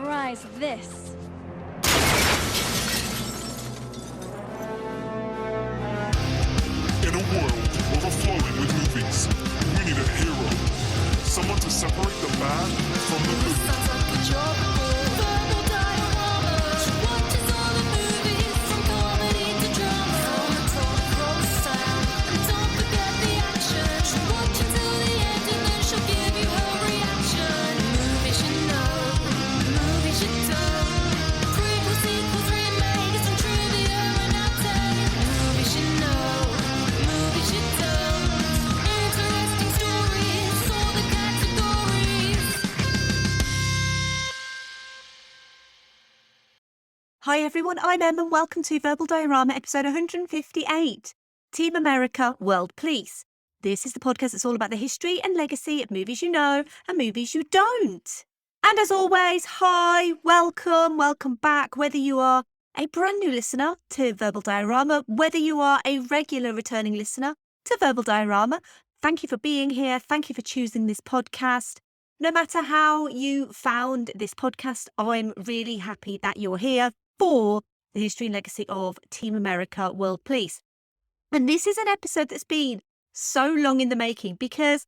terrorize this. In a world overflowing with movies, we need a hero. Someone to separate the bad from the good. Sounds like a job. Verbal diorama. She watches all the movies, from comedy to drama. From the top roll sound, and don't forget the action. She'll watch until the end, and then she'll give you her reaction. Movies you know, movies you don't. Prequels, sequels, remakes, and trivia and outtakes. Movies you know, movies you don't. Interesting stories, all the categories. Hi everyone, I'm Em and welcome to Verbal Diorama episode 158, Team America World Police. This is the podcast that's all about the history and legacy of movies you know and movies you don't. And as always, hi, welcome back, whether you are a brand new listener to Verbal Diorama, whether you are a regular returning listener to Verbal Diorama, thank you for being here, thank you for choosing this podcast. No matter how you found this podcast, I'm really happy that you're here for the history and legacy of Team America World Police. And this is an episode that's been so long in the making because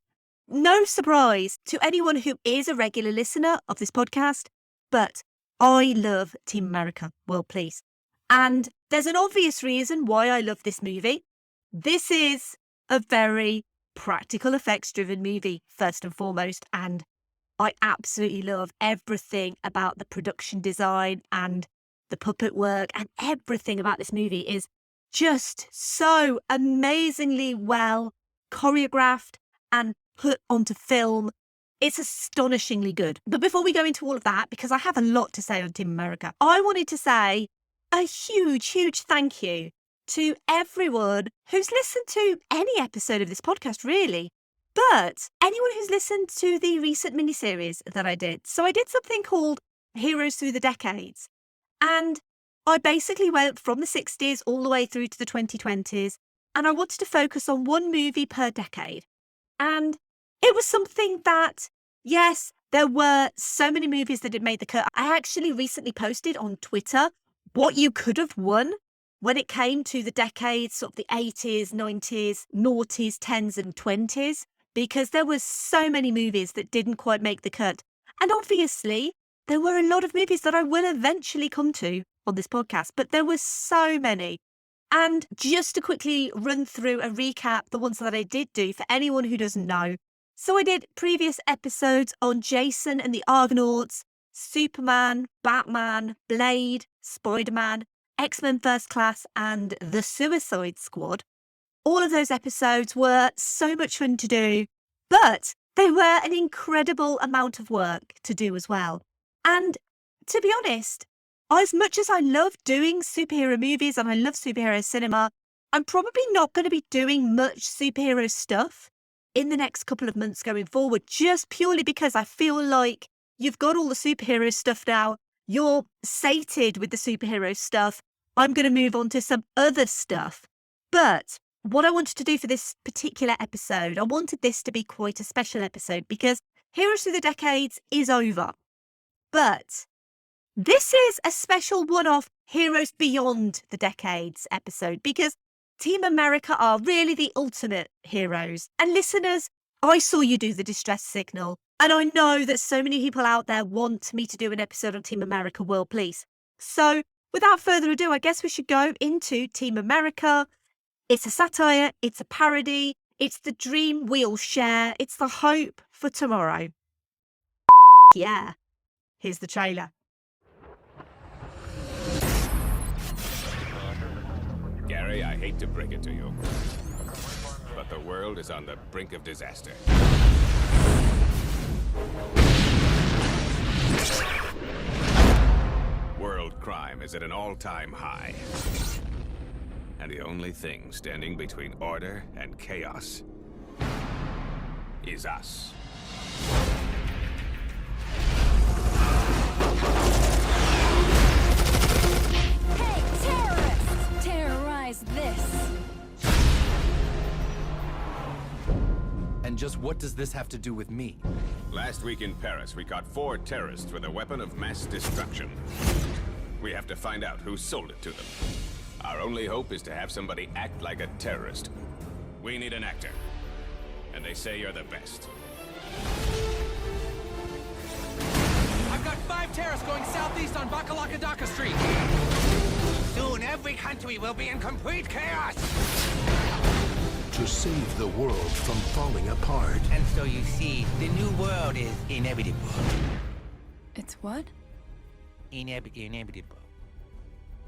no surprise to anyone who is a regular listener of this podcast, but I love Team America World Police. And there's an obvious reason why I love this movie. This is a very practical effects driven movie, first and foremost, and I absolutely love everything about the production design and the puppet work, and everything about this movie is just so amazingly well choreographed and put onto film. It's astonishingly good. But before we go into all of that, because I have a lot to say on Team America, I wanted to say a huge thank you to everyone who's listened to any episode of this podcast, really. But anyone who's listened to the recent miniseries that I did. So I did something called Heroes Through the Decades. And I basically went from the 60s all the way through to the 2020s. And I wanted to focus on one movie per decade. And it was something that, yes, there were so many movies that had made the cut. I actually recently posted on Twitter what you could have won when it came to the decades, sort of the 80s, 90s, noughties, 10s and 20s. Because there were so many movies that didn't quite make the cut. And obviously, there were a lot of movies that I will eventually come to on this podcast, but there were so many. And just to quickly run through and recap the ones that I did do for anyone who doesn't know. So I did previous episodes on Jason and the Argonauts, Superman, Batman, Blade, Spider-Man, X-Men First Class, and The Suicide Squad. All of those episodes were so much fun to do, but they were an incredible amount of work to do as well. And to be honest, as much as I love doing superhero movies and I love superhero cinema, I'm probably not going to be doing much superhero stuff in the next couple of months going forward, just purely because I feel like you've got all the superhero stuff now. You're sated with the superhero stuff. I'm going to move on to some other stuff. But what I wanted to do for this particular episode, I wanted this to be quite a special episode because Heroes Through the Decades is over. But this is a special one-off Heroes Beyond the Decades episode because Team America are really the ultimate heroes. And listeners, I saw you do the distress signal. And I know that so many people out there want me to do an episode on Team America World Police. So without further ado, I guess we should go into Team America. It's a satire, it's a parody, it's the dream we all share, it's the hope for tomorrow. Yeah, here's the trailer. Gerry, I hate to break it to you, but the world is on the brink of disaster. World crime is at an all-time high. And the only thing standing between order and chaos is us. Hey, terrorists! Terrorize this. And just what does this have to do with me? Last week in Paris, we caught 4 terrorists with a weapon of mass destruction. We have to find out who sold it to them. Our only hope is to have somebody act like a terrorist. We need an actor. And they say you're the best. I've got 5 terrorists going southeast on Bakalakadaka Street. Soon every country will be in complete chaos. To save the world from falling apart. And so you see, the new world is inevitable. It's what? Inevitable.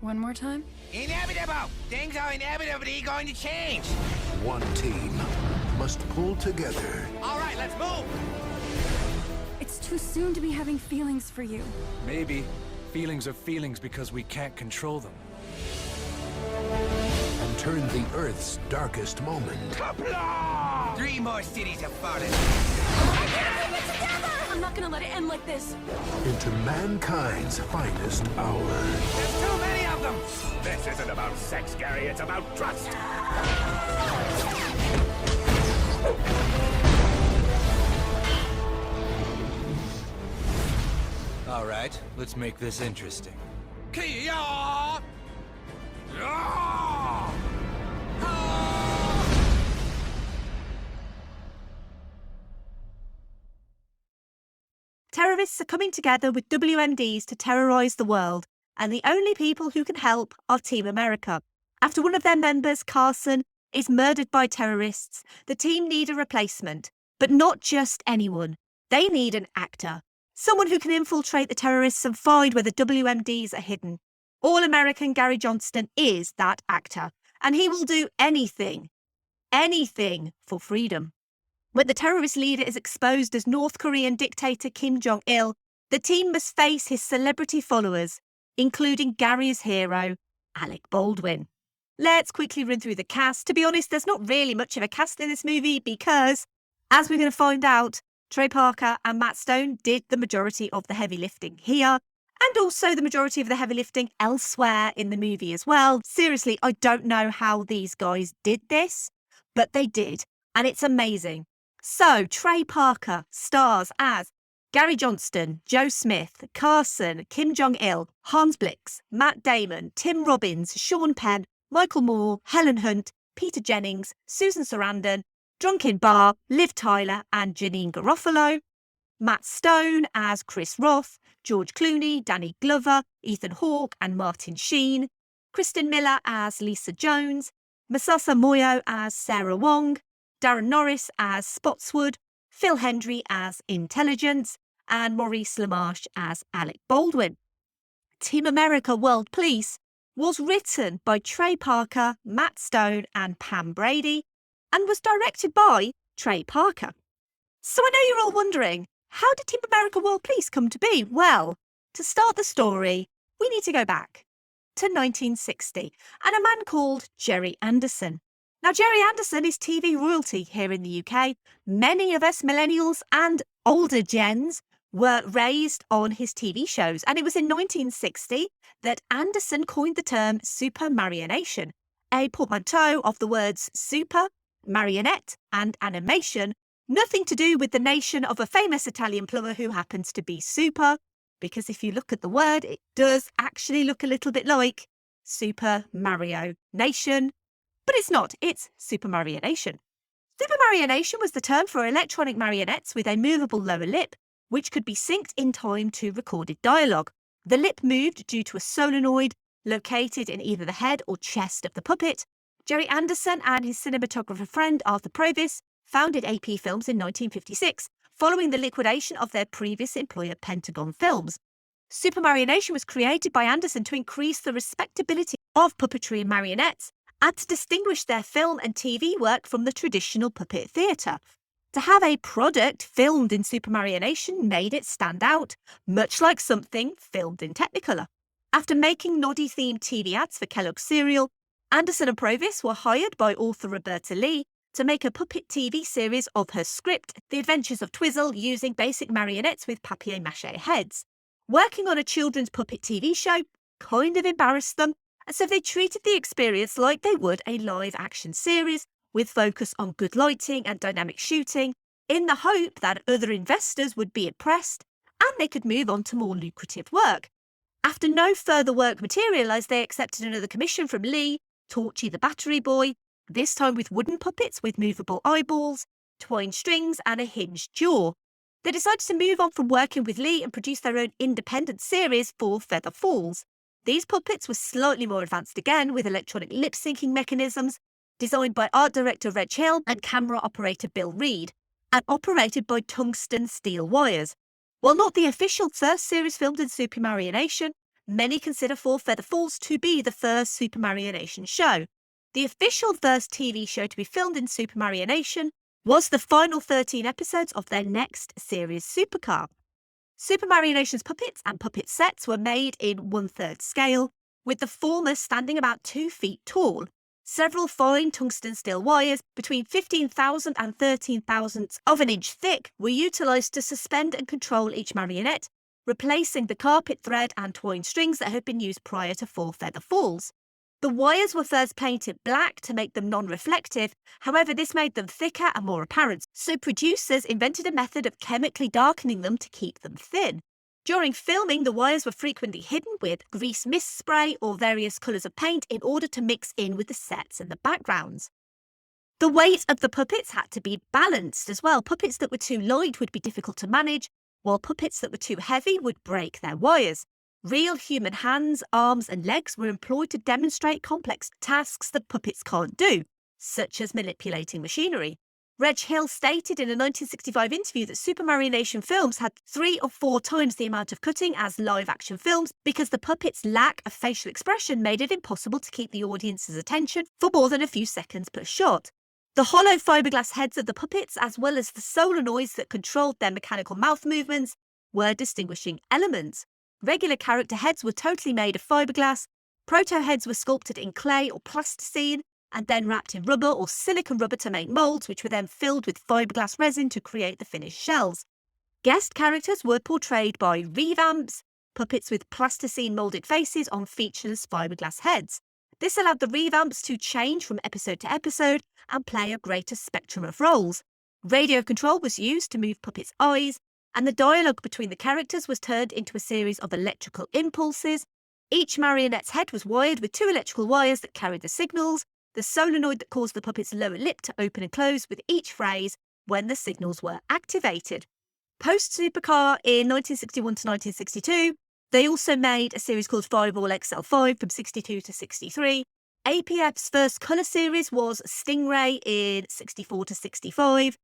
One more time? Inevitable! Things are inevitably going to change. One team must pull together. All right, let's move. It's too soon to be having feelings for you. Maybe. Feelings are feelings because we can't control them. And turn the Earth's darkest moment 3 more cities have fallen. I'm not gonna let it end like this. into mankind's finest hour. There's too many of them. This isn't about sex, Gerry. It's about trust. All right, let's make this interesting. Kia! Terrorists are coming together with WMDs to terrorise the world, and the only people who can help are Team America. After one of their members, Carson, is murdered by terrorists, the team need a replacement. But not just anyone. They need an actor. Someone who can infiltrate the terrorists and find where the WMDs are hidden. All-American Gary Johnston is that actor, and he will do anything for freedom. When the terrorist leader is exposed as North Korean dictator Kim Jong-il, the team must face his celebrity followers, including Gary's hero, Alec Baldwin. Let's quickly run through the cast. To be honest, there's not really much of a cast in this movie because, as we're going to find out, Trey Parker and Matt Stone did the majority of the heavy lifting here, and also the majority of the heavy lifting elsewhere in the movie as well. Seriously, I don't know how these guys did this, but they did, and it's amazing. So, Trey Parker stars as Gary Johnston, Joe Smith, Carson, Kim Jong-il, Hans Blix, Matt Damon, Tim Robbins, Sean Penn, Michael Moore, Helen Hunt, Peter Jennings, Susan Sarandon, Drunken Bar, Liv Tyler and Janine Garofalo. Matt Stone as Chris Roth, George Clooney, Danny Glover, Ethan Hawke and Martin Sheen. Kristin Miller as Lisa Jones. Masasa Moyo as Sarah Wong. Darren Norris as Spotswood, Phil Hendry as Intelligence, and Maurice LaMarche as Alec Baldwin. Team America World Police was written by Trey Parker, Matt Stone, and Pam Brady, and was directed by Trey Parker. So I know you're all wondering, how did Team America World Police come to be? Well, to start the story, we need to go back to 1960 and a man called Gerry Anderson. Now, Gerry Anderson is TV royalty here in the UK. Many of us millennials and older gens were raised on his TV shows. And it was in 1960 that Anderson coined the term super marionation, a portmanteau of the words super, marionette and animation, nothing to do with the nation of a famous Italian plumber who happens to be super, because if you look at the word, it does actually look a little bit like Super Mario Nation. But it's not, it's Super Marionation. Super Marionation was the term for electronic marionettes with a movable lower lip, which could be synced in time to recorded dialogue. The lip moved due to a solenoid located in either the head or chest of the puppet. Gerry Anderson and his cinematographer friend Arthur Provis founded AP Films in 1956, following the liquidation of their previous employer Pentagon Films. Super Marionation was created by Anderson to increase the respectability of puppetry and marionettes, and to distinguish their film and TV work from the traditional puppet theatre. To have a product filmed in Super Marionation made it stand out, much like something filmed in Technicolor. After making Noddy-themed TV ads for Kellogg's cereal, Anderson and Provis were hired by author Roberta Lee to make a puppet TV series of her script, The Adventures of Twizzle, using basic marionettes with papier-mâché heads. Working on a children's puppet TV show kind of embarrassed them, and so they treated the experience like they would a live-action series, with focus on good lighting and dynamic shooting, in the hope that other investors would be impressed and they could move on to more lucrative work. After no further work materialised, they accepted another commission from Lee, Torchy the Battery Boy, this time with wooden puppets with movable eyeballs, twine strings and a hinged jaw. They decided to move on from working with Lee and produce their own independent series for Feather Falls. These puppets were slightly more advanced again, with electronic lip-syncing mechanisms, designed by art director Reg Hill and camera operator Bill Reed, and operated by tungsten steel wires. While not the official first series filmed in Super Marionation, many consider For Feather Falls to be the first Super Marionation show. The official first TV show to be filmed in Super Marionation was the final 13 episodes of their next series, Supercar. Super Marionation's puppets and puppet sets were made in 1/3 scale, with the former standing about 2 feet tall. Several fine tungsten steel wires, between 15,000 and 13,000ths of an inch thick, were utilised to suspend and control each marionette, replacing the carpet thread and twine strings that had been used prior to For Feather Falls. The wires were first painted black to make them non-reflective, however this made them thicker and more apparent, so producers invented a method of chemically darkening them to keep them thin. During filming, the wires were frequently hidden with grease mist spray or various colours of paint in order to mix in with the sets and the backgrounds. The weight of the puppets had to be balanced as well. Puppets that were too light would be difficult to manage, while puppets that were too heavy would break their wires. Real human hands, arms and legs were employed to demonstrate complex tasks that puppets can't do, such as manipulating machinery. Reg Hill stated in a 1965 interview that Super Marionation films had 3 or 4 times the amount of cutting as live-action films because the puppets' lack of facial expression made it impossible to keep the audience's attention for more than a few seconds per shot. The hollow fiberglass heads of the puppets, as well as the solenoids that controlled their mechanical mouth movements, were distinguishing elements. Regular character heads were totally made of fiberglass, proto-heads were sculpted in clay or plasticine, and then wrapped in rubber or silicone rubber to make moulds, which were then filled with fiberglass resin to create the finished shells. Guest characters were portrayed by revamps, puppets with plasticine moulded faces on featureless fiberglass heads. This allowed the revamps to change from episode to episode and play a greater spectrum of roles. Radio control was used to move puppets' eyes, and the dialogue between the characters was turned into a series of electrical impulses. Each marionette's head was wired with 2 electrical wires that carried the signals, the solenoid that caused the puppet's lower lip to open and close with each phrase when the signals were activated. Post-Supercar in 1961 to 1962, they also made a series called Fireball XL5 from 62 to 63. APF's first colour series was Stingray in 64 to 65.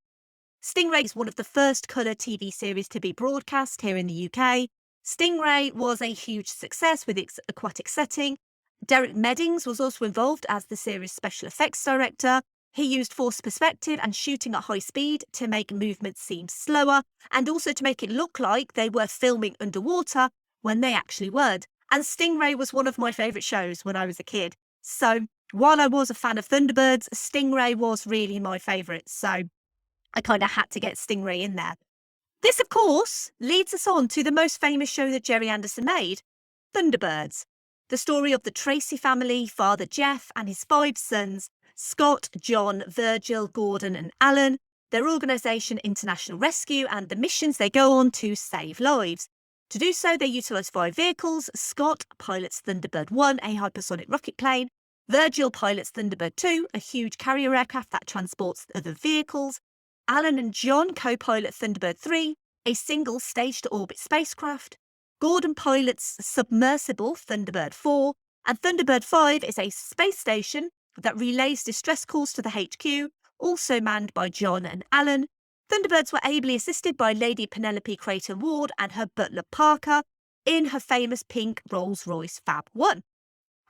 Stingray is one of the first colour TV series to be broadcast here in the UK. Stingray was a huge success with its aquatic setting. Derek Meddings was also involved as the series' special effects director. He used forced perspective and shooting at high speed to make movements seem slower and also to make it look like they were filming underwater when they actually weren't. And Stingray was one of my favourite shows when I was a kid. So while I was a fan of Thunderbirds, Stingray was really my favourite. So I kind of had to get Stingray in there. This, of course, leads us on to the most famous show that Gerry Anderson made, Thunderbirds. The story of the Tracy family, Father Jeff and his 5 sons, Scott, John, Virgil, Gordon and Alan, their organisation International Rescue and the missions they go on to save lives. To do so, they utilise 5 vehicles. Scott pilots Thunderbird 1, a hypersonic rocket plane. Virgil pilots Thunderbird 2, a huge carrier aircraft that transports other vehicles. Alan and John co-pilot Thunderbird 3, a single stage-to-orbit spacecraft. Gordon pilots submersible Thunderbird 4, and Thunderbird 5 is a space station that relays distress calls to the HQ, also manned by John and Alan. Thunderbirds were ably assisted by Lady Penelope Creighton Ward and her butler Parker in her famous pink Rolls-Royce Fab 1.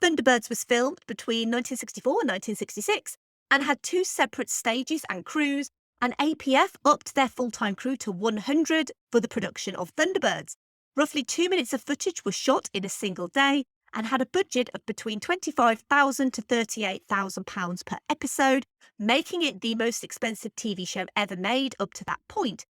Thunderbirds was filmed between 1964 and 1966 and had 2 separate stages and crews, and APF upped their full-time crew to 100 for the production of Thunderbirds. Roughly 2 minutes of footage was shot in a single day and had a budget of between £25,000 to £38,000 per episode, making it the most expensive TV show ever made up to that point.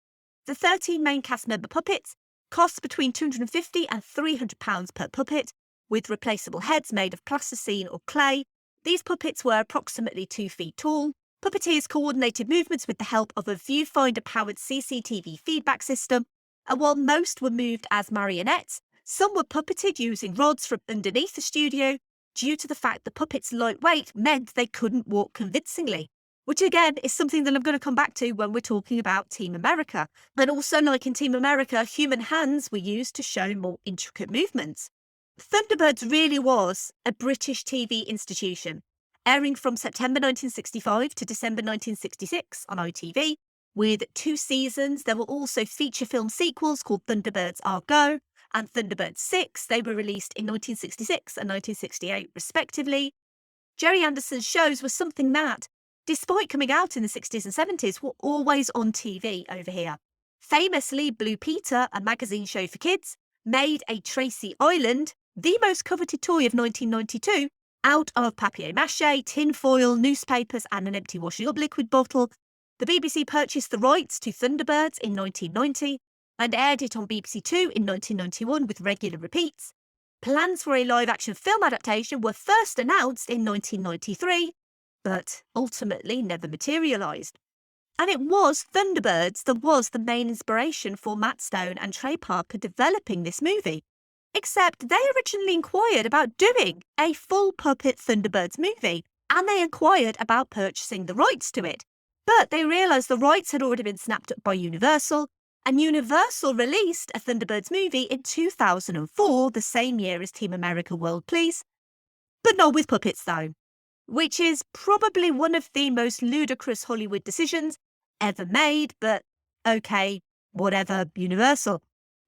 The 13 main cast member puppets cost between £250 and £300 per puppet, with replaceable heads made of plasticine or clay. These puppets were approximately 2 feet tall, Puppeteers coordinated movements with the help of a viewfinder-powered CCTV feedback system, and while most were moved as marionettes, some were puppeted using rods from underneath the studio due to the fact the puppets' light weight meant they couldn't walk convincingly, which again is something that I'm going to come back to when we're talking about Team America. And also, like in Team America, human hands were used to show more intricate movements. Thunderbirds really was a British TV institution, airing from September 1965 to December 1966 on ITV. With 2 seasons, there were also feature film sequels called Thunderbirds Are Go and Thunderbirds 6. They were released in 1966 and 1968 respectively. Gerry Anderson's shows were something that, despite coming out in the 60s and 70s, were always on TV over here. Famously, Blue Peter, a magazine show for kids, made a Tracy Island, the most coveted toy of 1992, out of papier-mâché, tin foil, newspapers and an empty washing up liquid bottle. The BBC purchased the rights to Thunderbirds in 1990 and aired it on BBC Two in 1991 with regular repeats. Plans for a live-action film adaptation were first announced in 1993, but ultimately never materialised. And it was Thunderbirds that was the main inspiration for Matt Stone and Trey Parker developing this movie. Except they originally inquired about doing a full puppet Thunderbirds movie, and they inquired about purchasing the rights to it. But they realised the rights had already been snapped up by Universal, and Universal released a Thunderbirds movie in 2004, the same year as Team America World Police, but not with puppets though, which is probably one of the most ludicrous Hollywood decisions ever made, but okay, whatever, Universal.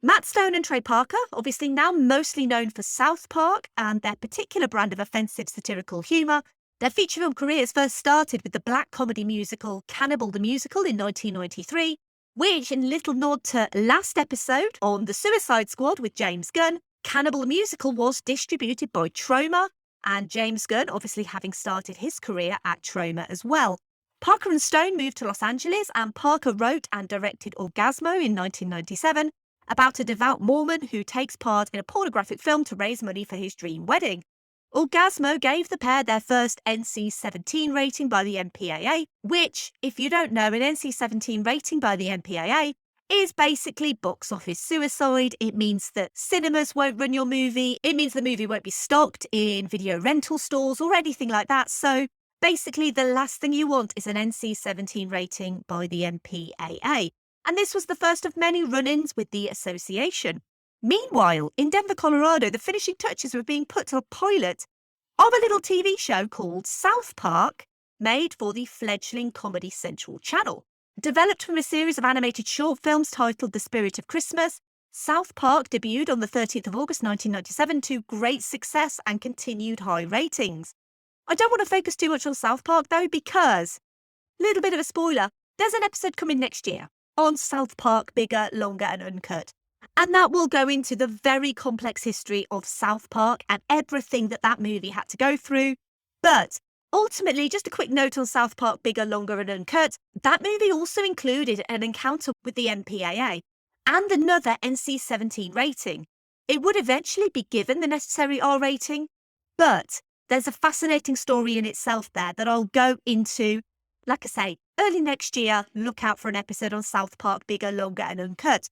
Matt Stone and Trey Parker, obviously now mostly known for South Park and their particular brand of offensive satirical humour, their feature film careers first started with the black comedy musical Cannibal the Musical in 1993, which, in little nod to last episode on The Suicide Squad with James Gunn, Cannibal the Musical was distributed by Troma, and James Gunn obviously having started his career at Troma as well. Parker and Stone moved to Los Angeles, and Parker wrote and directed Orgasmo in 1997, about a devout Mormon who takes part in a pornographic film to raise money for his dream wedding. Orgasmo gave the pair their first NC-17 rating by the MPAA, which, if you don't know, an NC-17 rating by the MPAA is basically box office suicide. It means that cinemas won't run your movie. It means the movie won't be stocked in video rental stores or anything like that. So basically, the last thing you want is an NC-17 rating by the MPAA. And this was the first of many run-ins with the association. Meanwhile, in Denver, Colorado, the finishing touches were being put to a pilot of a little TV show called South Park, made for the fledgling Comedy Central channel. Developed from a series of animated short films titled The Spirit of Christmas, South Park debuted on the 13th of August 1997 to great success and continued high ratings. I don't want to focus too much on South Park though, because, little bit of a spoiler, there's an episode coming next year on South Park, Bigger, Longer and Uncut. And that will go into the very complex history of South Park and everything that movie had to go through. But ultimately, just a quick note on South Park, Bigger, Longer and Uncut, that movie also included an encounter with the MPAA and another NC-17 rating. It would eventually be given the necessary R rating, but there's a fascinating story in itself there that I'll go into, like I say, early next year. Look out for an episode on South Park, Bigger, Longer and Uncut.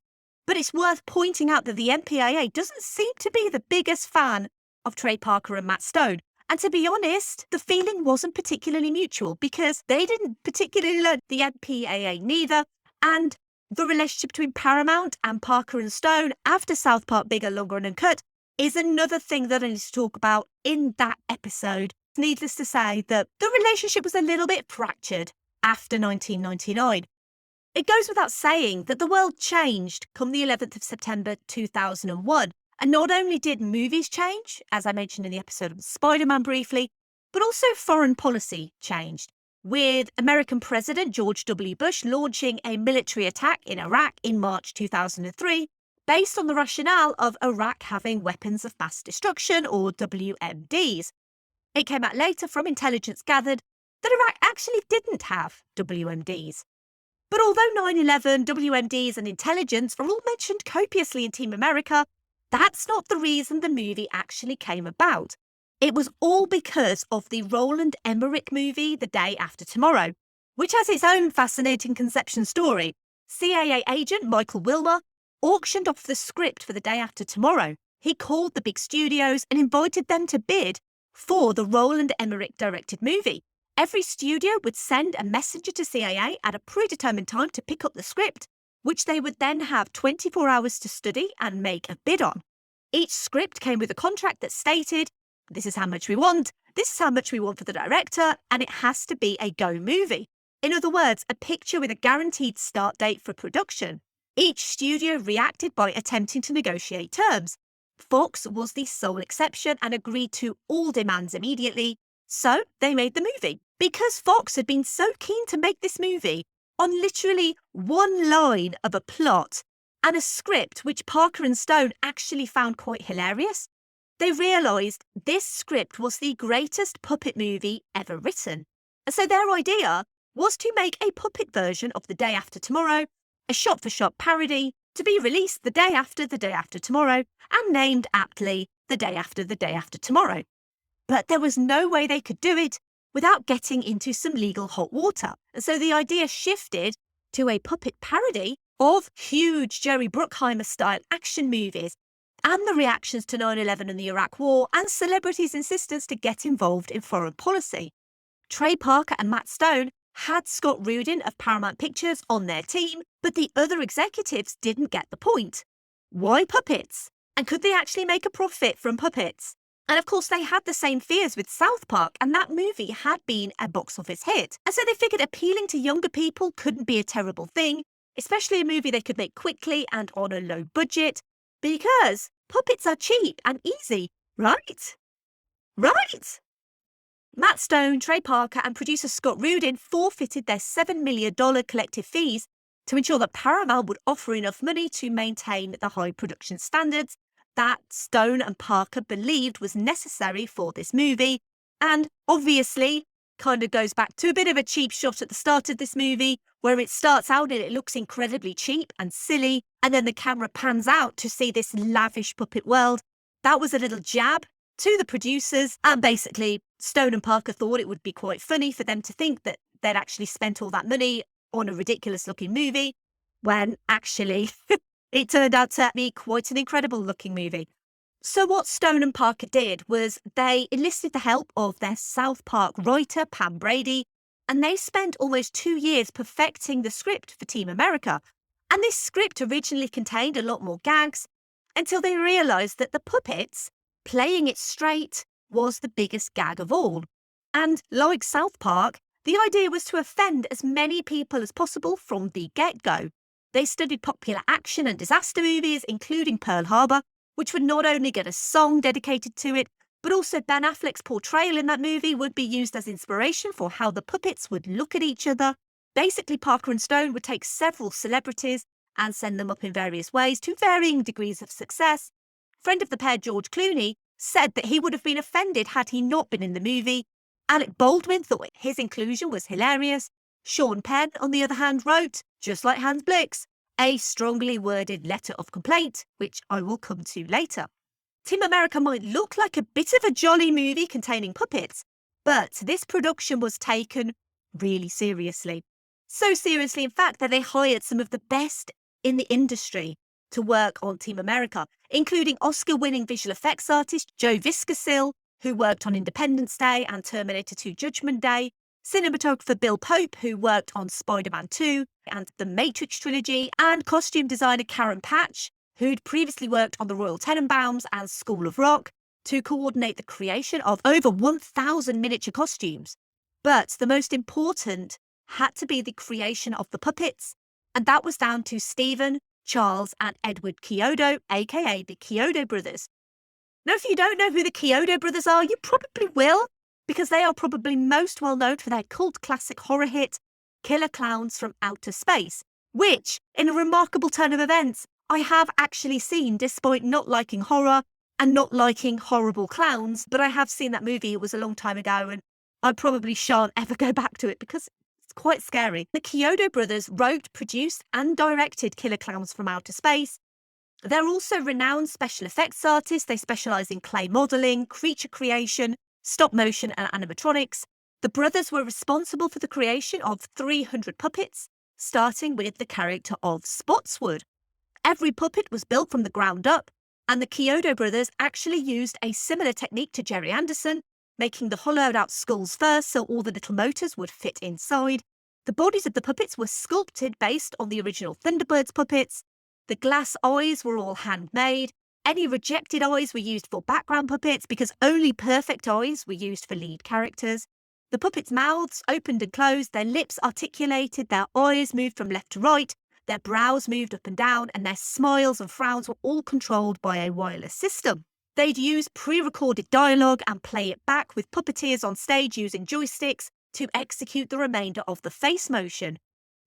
But it's worth pointing out that the MPAA doesn't seem to be the biggest fan of Trey Parker and Matt Stone. And to be honest, the feeling wasn't particularly mutual because they didn't particularly like the MPAA neither. And the relationship between Paramount and Parker and Stone after South Park, Bigger, Longer and Uncut is another thing that I need to talk about in that episode. Needless to say that the relationship was a little bit fractured after 1999. It goes without saying that the world changed come the 11th of September 2001. And not only did movies change, as I mentioned in the episode of Spider-Man briefly, but also foreign policy changed, with American President George W. Bush launching a military attack in Iraq in March 2003, based on the rationale of Iraq having weapons of mass destruction, or WMDs. It came out later from intelligence gathered that Iraq actually didn't have WMDs. But although 9/11, WMDs and intelligence are all mentioned copiously in Team America, that's not the reason the movie actually came about. It was all because of the Roland Emmerich movie, The Day After Tomorrow, which has its own fascinating conception story. CIA agent Michael Wilmer auctioned off the script for The Day After Tomorrow. He called the big studios and invited them to bid for the Roland Emmerich directed movie. Every studio would send a messenger to CIA at a predetermined time to pick up the script, which they would then have 24 hours to study and make a bid on. Each script came with a contract that stated, this is how much we want, this is how much we want for the director, and it has to be a go movie. In other words, a picture with a guaranteed start date for production. Each studio reacted by attempting to negotiate terms. Fox was the sole exception and agreed to all demands immediately, so they made the movie. Because Fox had been so keen to make this movie on literally one line of a plot and a script which Parker and Stone actually found quite hilarious, they realised this script was the greatest puppet movie ever written. And so their idea was to make a puppet version of The Day After Tomorrow, a shot-for-shot parody, to be released the day after tomorrow, and named aptly The Day After Tomorrow. But there was no way they could do it without getting into some legal hot water. And so the idea shifted to a puppet parody of huge Jerry Bruckheimer-style action movies and the reactions to 9/11 and the Iraq War and celebrities' insistence to get involved in foreign policy. Trey Parker and Matt Stone had Scott Rudin of Paramount Pictures on their team, but the other executives didn't get the point. Why puppets? And could they actually make a profit from puppets? And of course, they had the same fears with South Park, and that movie had been a box office hit. And so they figured appealing to younger people couldn't be a terrible thing, especially a movie they could make quickly and on a low budget, because puppets are cheap and easy, right? Right! Matt Stone, Trey Parker, and producer Scott Rudin forfeited their $7 million collective fees to ensure that Paramount would offer enough money to maintain the high production standards that Stone and Parker believed was necessary for this movie. And obviously, kind of goes back to a bit of a cheap shot at the start of this movie, where it starts out and it looks incredibly cheap and silly, and then the camera pans out to see this lavish puppet world. That was a little jab to the producers, and basically Stone and Parker thought it would be quite funny for them to think that they'd actually spent all that money on a ridiculous looking movie, when actually it turned out to be quite an incredible looking movie. So what Stone and Parker did was they enlisted the help of their South Park writer, Pam Brady, and they spent almost 2 years perfecting the script for Team America. And this script originally contained a lot more gags until they realised that the puppets, playing it straight, was the biggest gag of all. And like South Park, the idea was to offend as many people as possible from the get-go. They studied popular action and disaster movies, including Pearl Harbor, which would not only get a song dedicated to it, but also Ben Affleck's portrayal in that movie would be used as inspiration for how the puppets would look at each other. Basically, Parker and Stone would take several celebrities and send them up in various ways to varying degrees of success. Friend of the pair, George Clooney, said that he would have been offended had he not been in the movie. Alec Baldwin thought his inclusion was hilarious. Sean Penn, on the other hand, wrote, just like Hans Blix, a strongly worded letter of complaint, which I will come to later. Team America might look like a bit of a jolly movie containing puppets, but this production was taken really seriously. So seriously, in fact, that they hired some of the best in the industry to work on Team America, including Oscar-winning visual effects artist Joe Viscasil, who worked on Independence Day and Terminator 2 Judgment Day, cinematographer Bill Pope, who worked on Spider-Man 2 and the Matrix trilogy, and costume designer Karen Patch, who'd previously worked on the Royal Tenenbaums and School of Rock, to coordinate the creation of over 1,000 miniature costumes. But the most important had to be the creation of the puppets, and that was down to Stephen, Charles, and Edward Chiodo, aka the Chiodo brothers. Now, if you don't know who the Chiodo brothers are, you probably will, because they are probably most well known for their cult classic horror hit, Killer Clowns from Outer Space, which, in a remarkable turn of events, I have actually seen despite not liking horror and not liking horrible clowns, but I have seen that movie. It was a long time ago, and I probably shan't ever go back to it because it's quite scary. The Chiodo brothers wrote, produced, and directed Killer Clowns from Outer Space. They're also renowned special effects artists. They specialise in clay modelling, creature creation, stop motion, and animatronics. The brothers were responsible for the creation of 300 puppets, starting with the character of Spotswood. Every puppet was built from the ground up, and the Chiodo brothers actually used a similar technique to Gerry Anderson, making the hollowed out skulls first so all the little motors would fit inside. The bodies of the puppets were sculpted based on the original Thunderbirds puppets. The glass eyes were all handmade. Any rejected eyes were used for background puppets because only perfect eyes were used for lead characters. The puppets' mouths opened and closed, their lips articulated, their eyes moved from left to right, their brows moved up and down, and their smiles and frowns were all controlled by a wireless system. They'd use pre-recorded dialogue and play it back with puppeteers on stage using joysticks to execute the remainder of the face motion.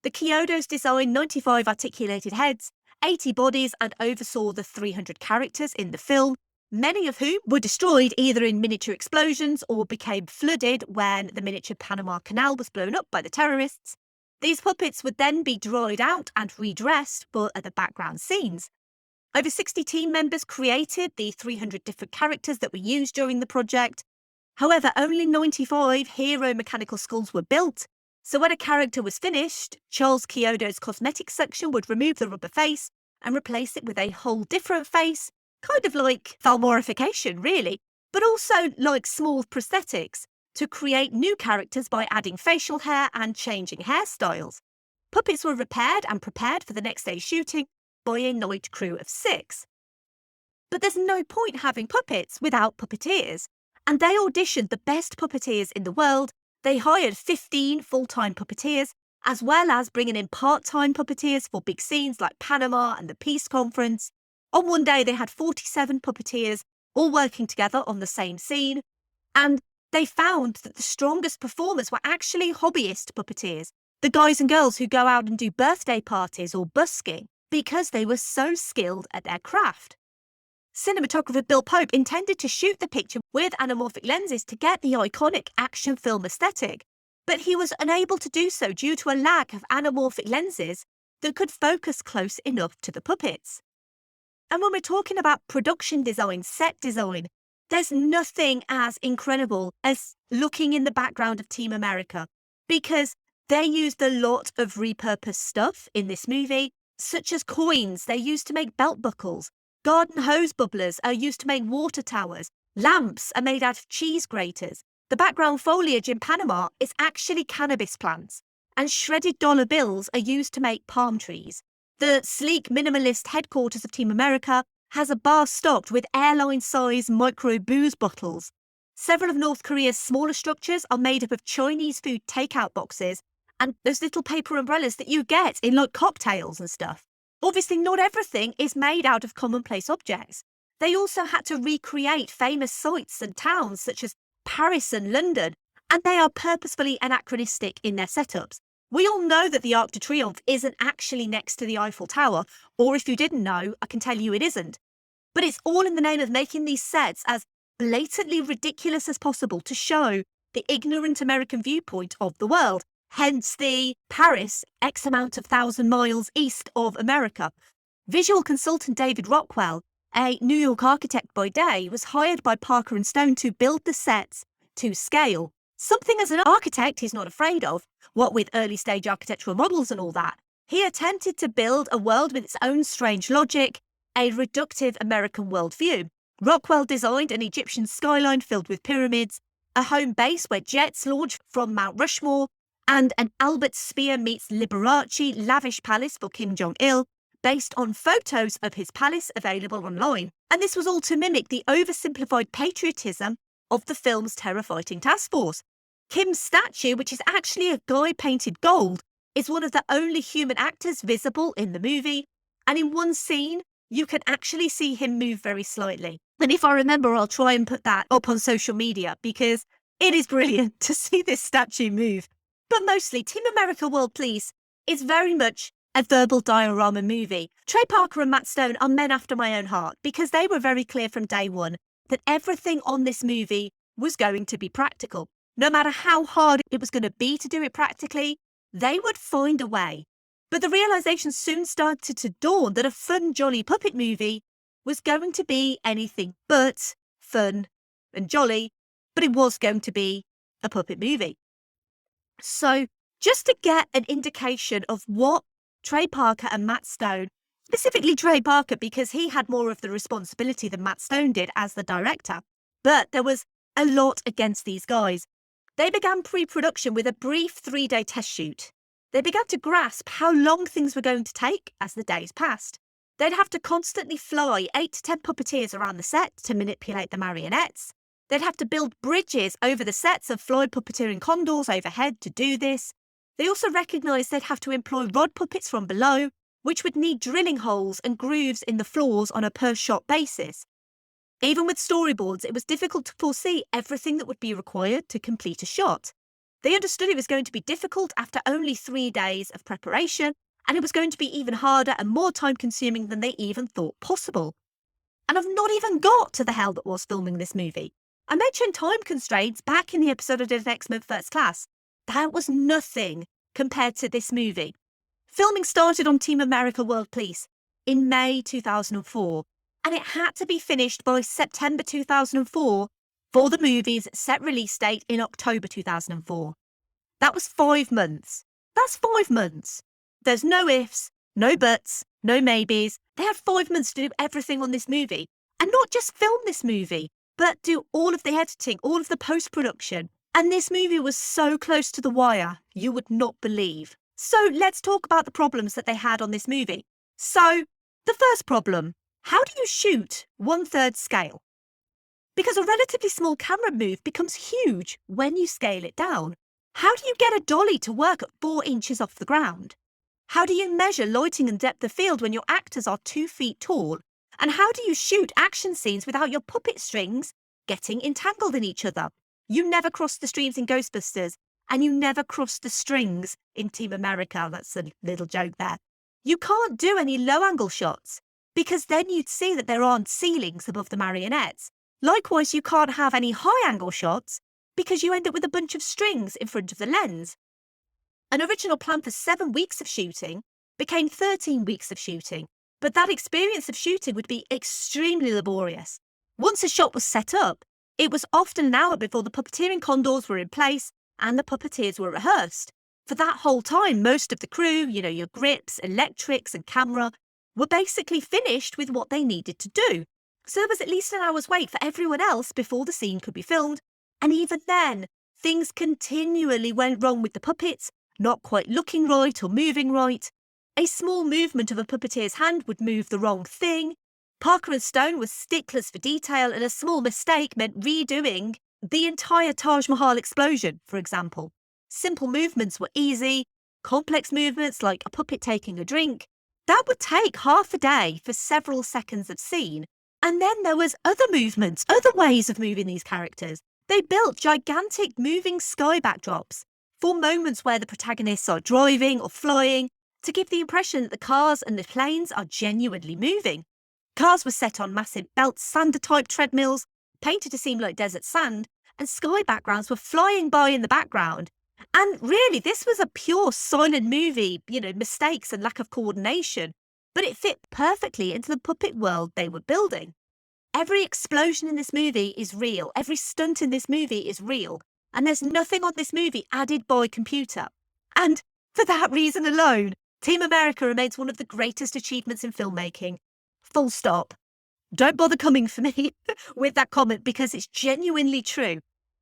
The Chiodos designed 95 articulated heads, 80 bodies, and oversaw the 300 characters in the film, many of whom were destroyed either in miniature explosions or became flooded when the miniature Panama Canal was blown up by the terrorists. These puppets would then be dried out and redressed for other background scenes. Over 60 team members created the 300 different characters that were used during the project. However, only 95 hero mechanical skulls were built, so when a character was finished, Charles Chiodo's cosmetics section would remove the rubber face and replace it with a whole different face, kind of like thalmorification, really, but also like small prosthetics to create new characters by adding facial hair and changing hairstyles. Puppets were repaired and prepared for the next day's shooting by a night crew of 6. But there's no point having puppets without puppeteers, and they auditioned the best puppeteers in the world. They hired 15 full-time puppeteers, as well as bringing in part-time puppeteers for big scenes like Panama and the Peace Conference. On one day, they had 47 puppeteers all working together on the same scene, and they found that the strongest performers were actually hobbyist puppeteers, the guys and girls who go out and do birthday parties or busking, because they were so skilled at their craft. Cinematographer Bill Pope intended to shoot the picture with anamorphic lenses to get the iconic action film aesthetic, but he was unable to do so due to a lack of anamorphic lenses that could focus close enough to the puppets. And when we're talking about production design, set design, there's nothing as incredible as looking in the background of Team America, because they used a lot of repurposed stuff in this movie, such as coins they used to make belt buckles, garden hose bubblers are used to make water towers, lamps are made out of cheese graters. The background foliage in Panama is actually cannabis plants, and shredded dollar bills are used to make palm trees. The sleek minimalist headquarters of Team America has a bar stocked with airline-sized micro booze bottles. Several of North Korea's smaller structures are made up of Chinese food takeout boxes and those little paper umbrellas that you get in like cocktails and stuff. Obviously, not everything is made out of commonplace objects. They also had to recreate famous sites and towns such as Paris and London, and they are purposefully anachronistic in their setups. We all know that the Arc de Triomphe isn't actually next to the Eiffel Tower, or if you didn't know, I can tell you it isn't. But it's all in the name of making these sets as blatantly ridiculous as possible to show the ignorant American viewpoint of the world. Hence the Paris, X amount of 1,000 miles east of America. Visual consultant David Rockwell, a New York architect by day, was hired by Parker and Stone to build the sets to scale. Something as an architect he's not afraid of, what with early stage architectural models and all that. He attempted to build a world with its own strange logic, a reductive American worldview. Rockwell designed an Egyptian skyline filled with pyramids, a home base where jets launch from Mount Rushmore, and an Albert Speer meets Liberace lavish palace for Kim Jong-il, based on photos of his palace available online. And this was all to mimic the oversimplified patriotism of the film's terror-fighting task force. Kim's statue, which is actually a guy painted gold, is one of the only human actors visible in the movie, and in one scene, you can actually see him move very slightly. And if I remember, I'll try and put that up on social media, because it is brilliant to see this statue move. But mostly, Team America World Police is very much a verbal diorama movie. Trey Parker and Matt Stone are men after my own heart, because they were very clear from day one that everything on this movie was going to be practical. No matter how hard it was going to be to do it practically, they would find a way. But the realization soon started to dawn that a fun, jolly puppet movie was going to be anything but fun and jolly, but it was going to be a puppet movie. So just to get an indication of what Trey Parker and Matt Stone, specifically Trey Parker, because he had more of the responsibility than Matt Stone did as the director, but there was a lot against these guys. They began pre-production with a brief 3-day test shoot. They began to grasp how long things were going to take as the days passed. They'd have to constantly fly 8 to 10 puppeteers around the set to manipulate the marionettes. They'd have to build bridges over the sets and fly puppeteering condors overhead to do this. They also recognised they'd have to employ rod puppets from below, which would need drilling holes and grooves in the floors on a per-shot basis. Even with storyboards, it was difficult to foresee everything that would be required to complete a shot. They understood it was going to be difficult after only 3 days of preparation, and it was going to be even harder and more time-consuming than they even thought possible. And I've not even got to the hell that was filming this movie. I mentioned time constraints back in the episode I did X-Men First Class. That was nothing compared to this movie. Filming started on Team America World Police in May 2004, and it had to be finished by September 2004 for the movie's set release date in October 2004. That was 5 months. That's 5 months. There's no ifs, no buts, no maybes. They had 5 months to do everything on this movie. And not just film this movie, but do all of the editing, all of the post-production. And this movie was so close to the wire, you would not believe. So let's talk about the problems that they had on this movie. So, the first problem, how do you shoot 1/3 scale? Because a relatively small camera move becomes huge when you scale it down. How do you get a dolly to work at 4 inches off the ground? How do you measure lighting and depth of field when your actors are 2 feet tall? And how do you shoot action scenes without your puppet strings getting entangled in each other? You never crossed the streams in Ghostbusters, and you never crossed the strings in Team America. That's a little joke there. You can't do any low-angle shots, because then you'd see that there aren't ceilings above the marionettes. Likewise, you can't have any high-angle shots, because you end up with a bunch of strings in front of the lens. An original plan for 7 weeks of shooting became 13 weeks of shooting, but that experience of shooting would be extremely laborious. Once a shot was set up, it was often an hour before the puppeteering condors were in place and the puppeteers were rehearsed. For that whole time, most of the crew, your grips, electrics and camera, were basically finished with what they needed to do. So there was at least an hour's wait for everyone else before the scene could be filmed. And even then, things continually went wrong with the puppets, not quite looking right or moving right. A small movement of a puppeteer's hand would move the wrong thing. Parker and Stone were sticklers for detail, and a small mistake meant redoing the entire Taj Mahal explosion, for example. Simple movements were easy. Complex movements, like a puppet taking a drink, that would take half a day for several seconds of scene. And then there was other movements, other ways of moving these characters. They built gigantic moving sky backdrops for moments where the protagonists are driving or flying to give the impression that the cars and the planes are genuinely moving. Cars were set on massive belt sander-type treadmills, painted to seem like desert sand, and sky backgrounds were flying by in the background. And really, this was a pure silent movie, mistakes and lack of coordination, but it fit perfectly into the puppet world they were building. Every explosion in this movie is real. Every stunt in this movie is real. And there's nothing on this movie added by computer. And for that reason alone, Team America remains one of the greatest achievements in filmmaking. Full stop. Don't bother coming for me with that comment, because it's genuinely true.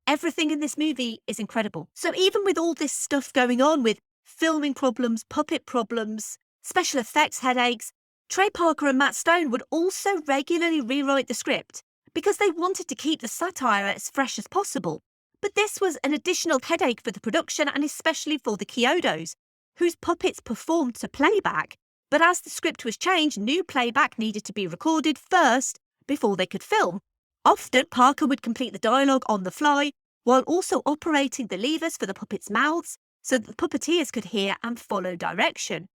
Everything in this movie is incredible. So even with all this stuff going on with filming problems, puppet problems, special effects headaches, Trey Parker and Matt Stone would also regularly rewrite the script because they wanted to keep the satire as fresh as possible. But this was an additional headache for the production, and especially for the Kyotos, whose puppets performed to playback. But as the script was changed, new playback needed to be recorded first before they could film. Often, Parker would complete the dialogue on the fly, while also operating the levers for the puppets' mouths so that the puppeteers could hear and follow direction.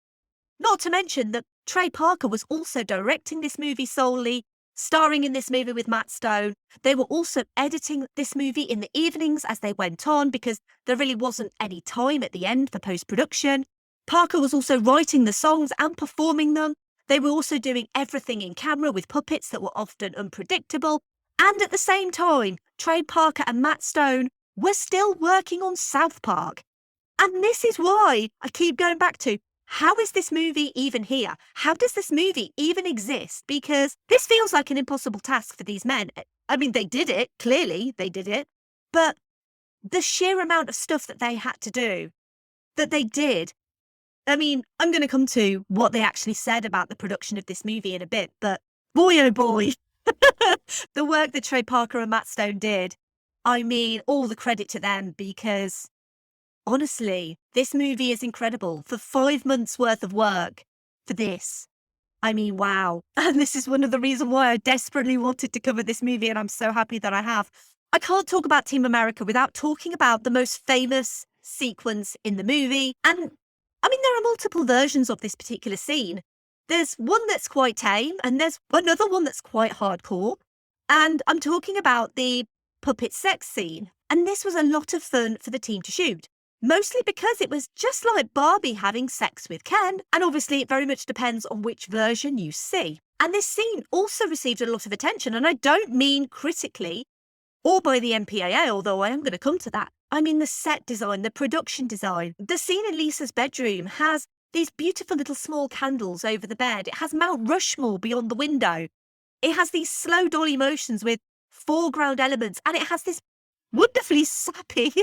Not to mention that Trey Parker was also directing this movie solely, starring in this movie with Matt Stone. They were also editing this movie in the evenings as they went on, because there really wasn't any time at the end for post-production. Parker was also writing the songs and performing them. They were also doing everything in camera with puppets that were often unpredictable. And at the same time, Trey Parker and Matt Stone were still working on South Park. And this is why I keep going back to, how is this movie even here? How does this movie even exist? Because this feels like an impossible task for these men. I mean, they did it. Clearly, they did it. But the sheer amount of stuff that they had to do, that they did. I mean, I'm going to come to what they actually said about the production of this movie in a bit, but boy, oh boy, the work that Trey Parker and Matt Stone did, I mean, all the credit to them, because honestly, this movie is incredible. For 5 months worth of work for this, I mean, wow. And this is one of the reasons why I desperately wanted to cover this movie, and I'm so happy that I have. I can't talk about Team America without talking about the most famous sequence in the movie. And I mean, there are multiple versions of this particular scene. There's one that's quite tame, and there's another one that's quite hardcore. And I'm talking about the puppet sex scene. And this was a lot of fun for the team to shoot. Mostly because it was just like Barbie having sex with Ken. And obviously, it very much depends on which version you see. And this scene also received a lot of attention. And I don't mean critically or by the MPAA, although I am going to come to that. I mean the set design, the production design. The scene in Lisa's bedroom has these beautiful little small candles over the bed. It has Mount Rushmore beyond the window. It has these slow dolly motions with foreground elements, and it has this wonderfully sappy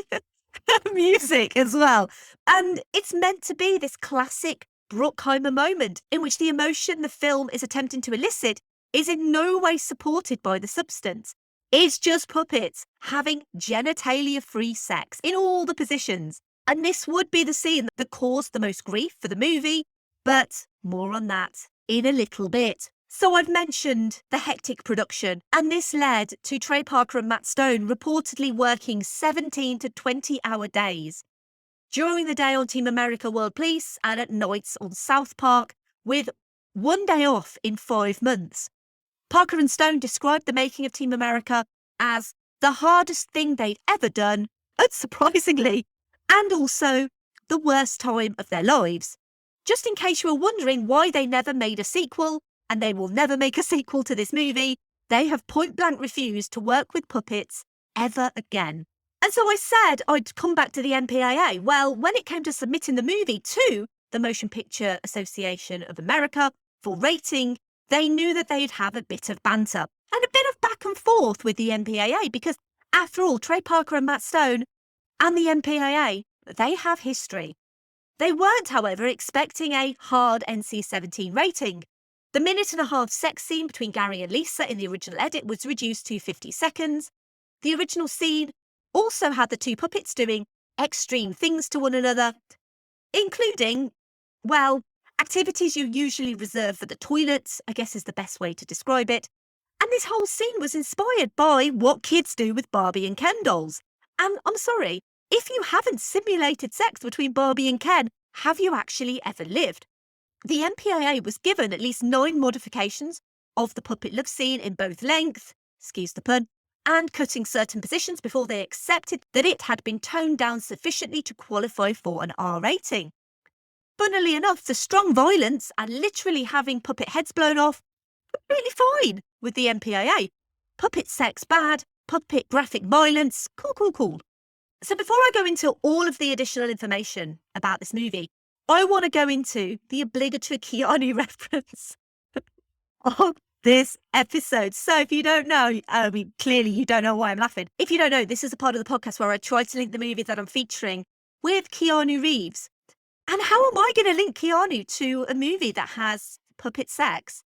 music as well. And it's meant to be this classic Bruckheimer moment in which the emotion the film is attempting to elicit is in no way supported by the substance. It's just puppets having genitalia-free sex in all the positions. And this would be the scene that caused the most grief for the movie, but more on that in a little bit. So I've mentioned the hectic production, and this led to Trey Parker and Matt Stone reportedly working 17 to 20-hour days during the day on Team America World Police and at nights on South Park, with 1 day off in 5 months. Parker and Stone described the making of Team America as the hardest thing they'd ever done, unsurprisingly, and also the worst time of their lives. Just in case you were wondering why they never made a sequel, and they will never make a sequel to this movie, they have point blank refused to work with puppets ever again. And so I said I'd come back to the MPAA. Well, when it came to submitting the movie to the Motion Picture Association of America for rating, they knew that they'd have a bit of banter and a bit of back and forth with the MPAA, because after all, Trey Parker and Matt Stone and the MPAA, they have history. They weren't, however, expecting a hard NC-17 rating. The 1.5-minute sex scene between Gerry and Lisa in the original edit was reduced to 50 seconds. The original scene also had the two puppets doing extreme things to one another, including, well, activities you usually reserve for the toilets, I guess is the best way to describe it. And this whole scene was inspired by what kids do with Barbie and Ken dolls. And I'm sorry, if you haven't simulated sex between Barbie and Ken, have you actually ever lived? The MPAA was given at least 9 modifications of the puppet love scene in both length, excuse the pun, and cutting certain positions before they accepted that it had been toned down sufficiently to qualify for an R rating. Funnily enough, the strong violence and literally having puppet heads blown off were really fine with the MPAA. Puppet sex bad, puppet graphic violence, cool. So before I go into all of the additional information about this movie, I want to go into the obligatory Keanu reference of this episode. So if you don't know, I mean, clearly you don't know why I'm laughing. If you don't know, this is a part of the podcast where I try to link the movie that I'm featuring with Keanu Reeves. And how am I going to link Keanu to a movie that has puppet sex?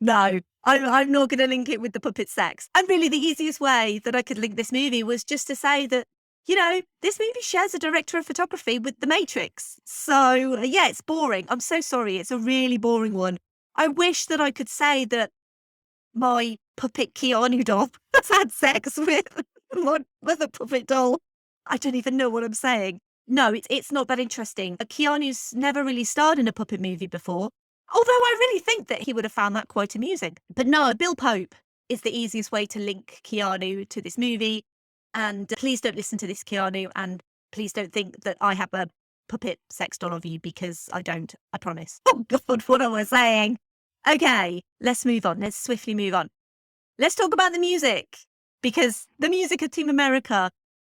No, I'm not going to link it with the puppet sex. And really the easiest way that I could link this movie was just to say that, you know, this movie shares a director of photography with The Matrix. So yeah, it's boring. I'm so sorry. It's a really boring one. I wish that I could say that my puppet Keanu doll has had sex with a puppet doll. I don't even know what I'm saying. No, it's not that interesting. Keanu's never really starred in a puppet movie before, although I really think that he would have found that quite amusing. But no, Bill Pope is the easiest way to link Keanu to this movie. And please don't listen to this, Keanu, and please don't think that I have a puppet sex doll of you, because I don't, I promise. Oh God, what am I saying? Okay, let's move on. Let's swiftly move on. Let's talk about the music, because the music of Team America,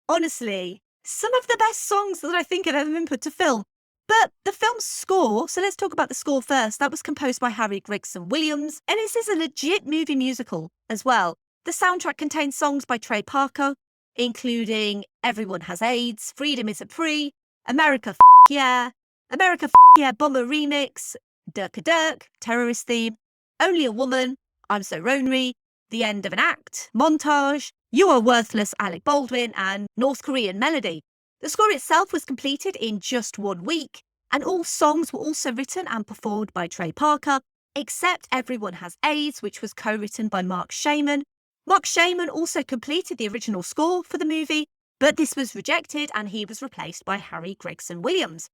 honestly, some of the best songs that I think have ever been put to film. But the film's score, so let's talk about the score first. That was composed by Harry Gregson Williams, and this is a legit movie musical as well. The soundtrack contains songs by Trey Parker, including Everyone Has AIDS, Freedom Is a Free, America F Yeah, America F Yeah Bomber Remix, Dirk a Dirk, Terrorist Theme, Only a Woman, I'm So Lonely, The End of an Act, Montage, You Are Worthless, Alec Baldwin, and North Korean Melody. The score itself was completed in just 1 week, and all songs were also written and performed by Trey Parker, except Everyone Has AIDS, which was co-written by Mark Shaman. Mark Shaman also completed the original score for the movie, but this was rejected and he was replaced by Harry Gregson Williams.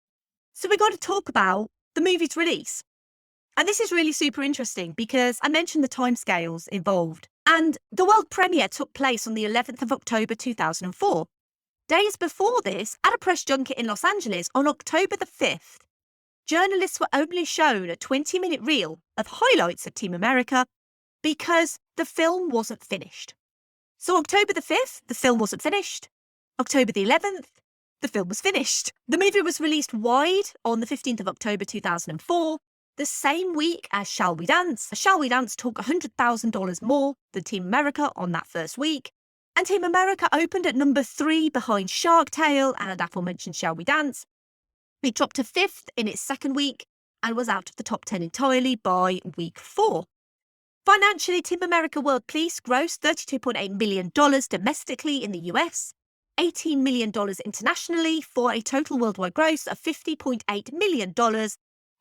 So we got to talk about the movie's release. And this is really super interesting because I mentioned the timescales involved. And the world premiere took place on the 11th of October 2004. Days before this, at a press junket in Los Angeles on October the 5th, journalists were only shown a 20-minute reel of highlights of Team America because the film wasn't finished. So October the 5th, the film wasn't finished. October the 11th, the film was finished. The movie was released wide on the 15th of October 2004, the same week as Shall We Dance. Shall We Dance took $100,000 more than Team America on that first week. And Team America opened at number 3 behind Shark Tale and aforementioned Shall We Dance. It dropped to 5th in its second week and was out of the top 10 entirely by week 4. Financially, Team America World Police grossed $32.8 million domestically in the US, $18 million internationally for a total worldwide gross of $50.8 million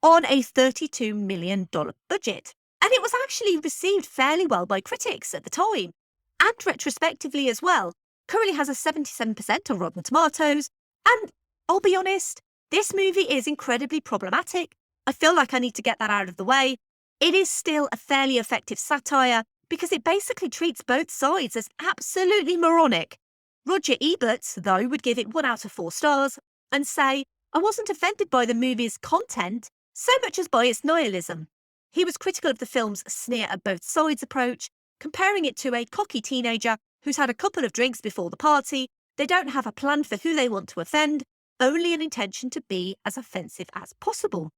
on a $32 million budget. And it was actually received fairly well by critics at the time. And retrospectively as well, currently has a 77% on Rotten Tomatoes. And I'll be honest, this movie is incredibly problematic. I feel like I need to get that out of the way. It is still a fairly effective satire because it basically treats both sides as absolutely moronic. Roger Ebert, though, would give it 1 out of 4 stars and say, I wasn't offended by the movie's content so much as by its nihilism. He was critical of the film's sneer at both sides approach, comparing it to a cocky teenager who's had a couple of drinks before the party. They don't have a plan for who they want to offend, only an intention to be as offensive as possible.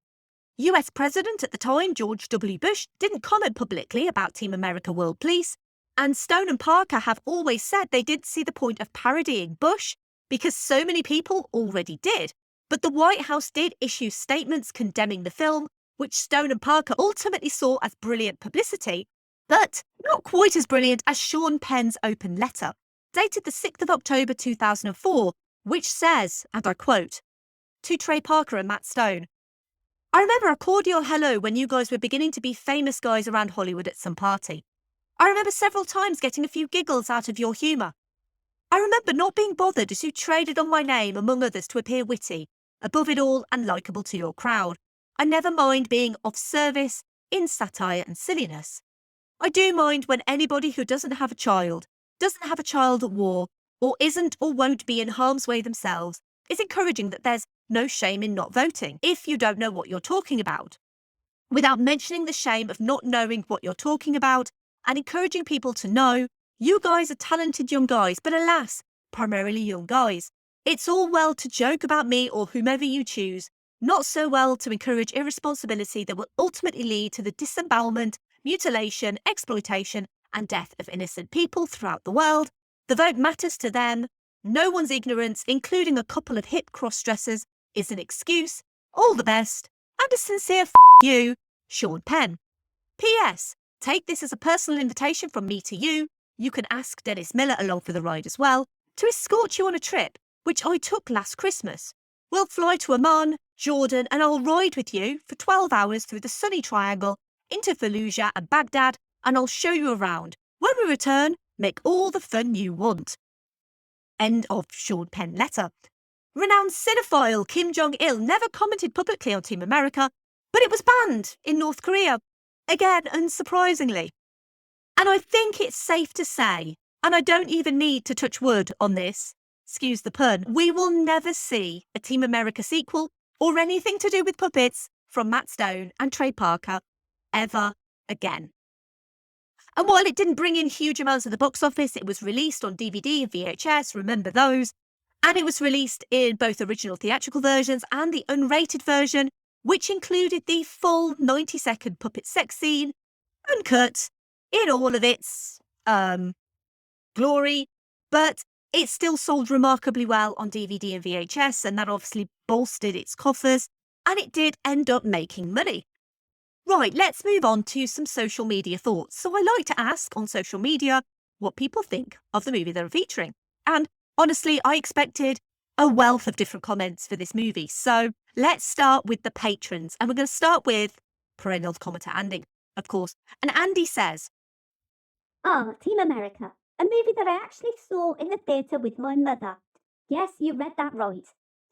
US President at the time, George W. Bush, didn't comment publicly about Team America World Police, and Stone and Parker have always said they didn't see the point of parodying Bush because so many people already did. But the White House did issue statements condemning the film, which Stone and Parker ultimately saw as brilliant publicity, but not quite as brilliant as Sean Penn's open letter, dated the 6th of October 2004, which says, and I quote, to Trey Parker and Matt Stone, I remember a cordial hello when you guys were beginning to be famous guys around Hollywood at some party. I remember several times getting a few giggles out of your humour. I remember not being bothered as you traded on my name, among others, to appear witty, above it all and likeable to your crowd. I never mind being of service in satire and silliness. I do mind when anybody who doesn't have a child at war, or isn't or won't be in harm's way themselves, is encouraging that there's no shame in not voting if you don't know what you're talking about, without mentioning the shame of not knowing what you're talking about and encouraging people to know you guys are talented young guys, but alas, primarily young guys. It's all well to joke about me or whomever you choose, not so well to encourage irresponsibility that will ultimately lead to the disembowelment, mutilation, exploitation, and death of innocent people throughout the world. The vote matters to them. No one's ignorance, including a couple of hip cross-dressers, is an excuse. All the best. And a sincere you, Sean Penn. P.S. Take this as a personal invitation from me to you. You can ask Dennis Miller along for the ride as well, to escort you on a trip, which I took last Christmas. We'll fly to Amman, Jordan, and I'll ride with you for 12 hours through the Sunni Triangle, into Fallujah and Baghdad, and I'll show you around. When we return, make all the fun you want. End of Sean Penn letter. Renowned cinephile Kim Jong-il never commented publicly on Team America, but it was banned in North Korea. Again, unsurprisingly. And I think it's safe to say, and I don't even need to touch wood on this, excuse the pun, we will never see a Team America sequel or anything to do with puppets from Matt Stone and Trey Parker ever again. And while it didn't bring in huge amounts at the box office, it was released on DVD and VHS, remember those, And it was released in both original theatrical versions and the unrated version, which included the full 90-second puppet sex scene, uncut, in all of its glory, but it still sold remarkably well on DVD and VHS, and that obviously bolstered its coffers, and it did end up making money. Right, let's move on to some social media thoughts. So I like to ask on social media what people think of the movie they're featuring. And honestly, I expected a wealth of different comments for this movie. So let's start with the patrons. And we're going to start with perennial commenter Andy, of course. And Andy says, Team America, a movie that I actually saw in the theatre with my mother. Yes, you read that right.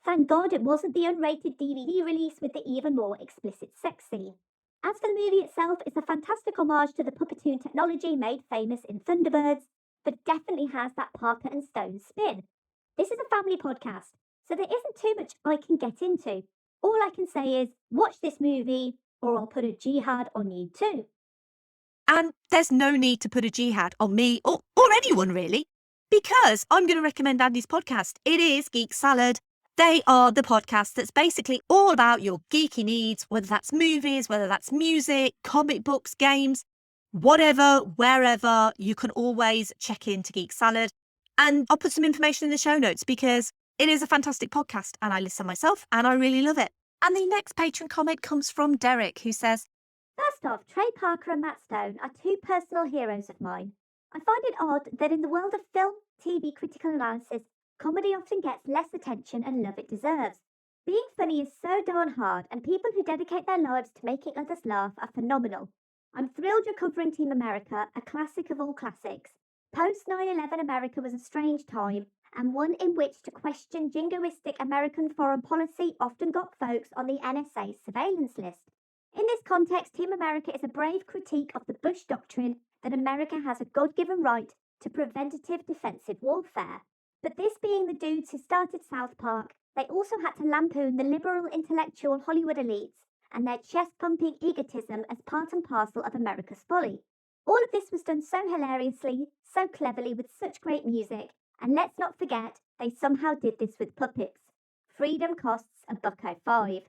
Thank God it wasn't the unrated DVD release with the even more explicit sex scene. As for the movie itself, it's a fantastic homage to the puppetoon technology made famous in Thunderbirds, but definitely has that Parker and Stone spin. This is a family podcast, so there isn't too much I can get into. All I can say is, watch this movie, or I'll put a jihad on you too. and there's no need to put a jihad on me or anyone really, because I'm going to recommend Andy's podcast. It is Geek Salad. They are the podcast that's basically all about your geeky needs, whether that's movies, whether that's music, comic books, games, whatever, wherever. You can always check into Geek Salad. And I'll put some information in the show notes because it is a fantastic podcast and I listen myself and I really love it. And the next patron comment comes from Derek, who says, First off, Trey Parker and Matt Stone are two personal heroes of mine. I find it odd that in the world of film, TV critical analysis, comedy often gets less attention and love it deserves. Being funny is so darn hard, and people who dedicate their lives to making others laugh are phenomenal. I'm thrilled you're covering Team America, a classic of all classics. Post 9/11 America was a strange time, and one in which to question jingoistic American foreign policy often got folks on the NSA's surveillance list. In this context, Team America is a brave critique of the Bush doctrine that America has a God-given right to preventative defensive warfare. But this being the dudes who started South Park, they also had to lampoon the liberal intellectual Hollywood elites and their chest-pumping egotism as part and parcel of America's folly. All of this was done so hilariously, so cleverly, with such great music, and let's not forget, they somehow did this with puppets. Freedom costs $1.05.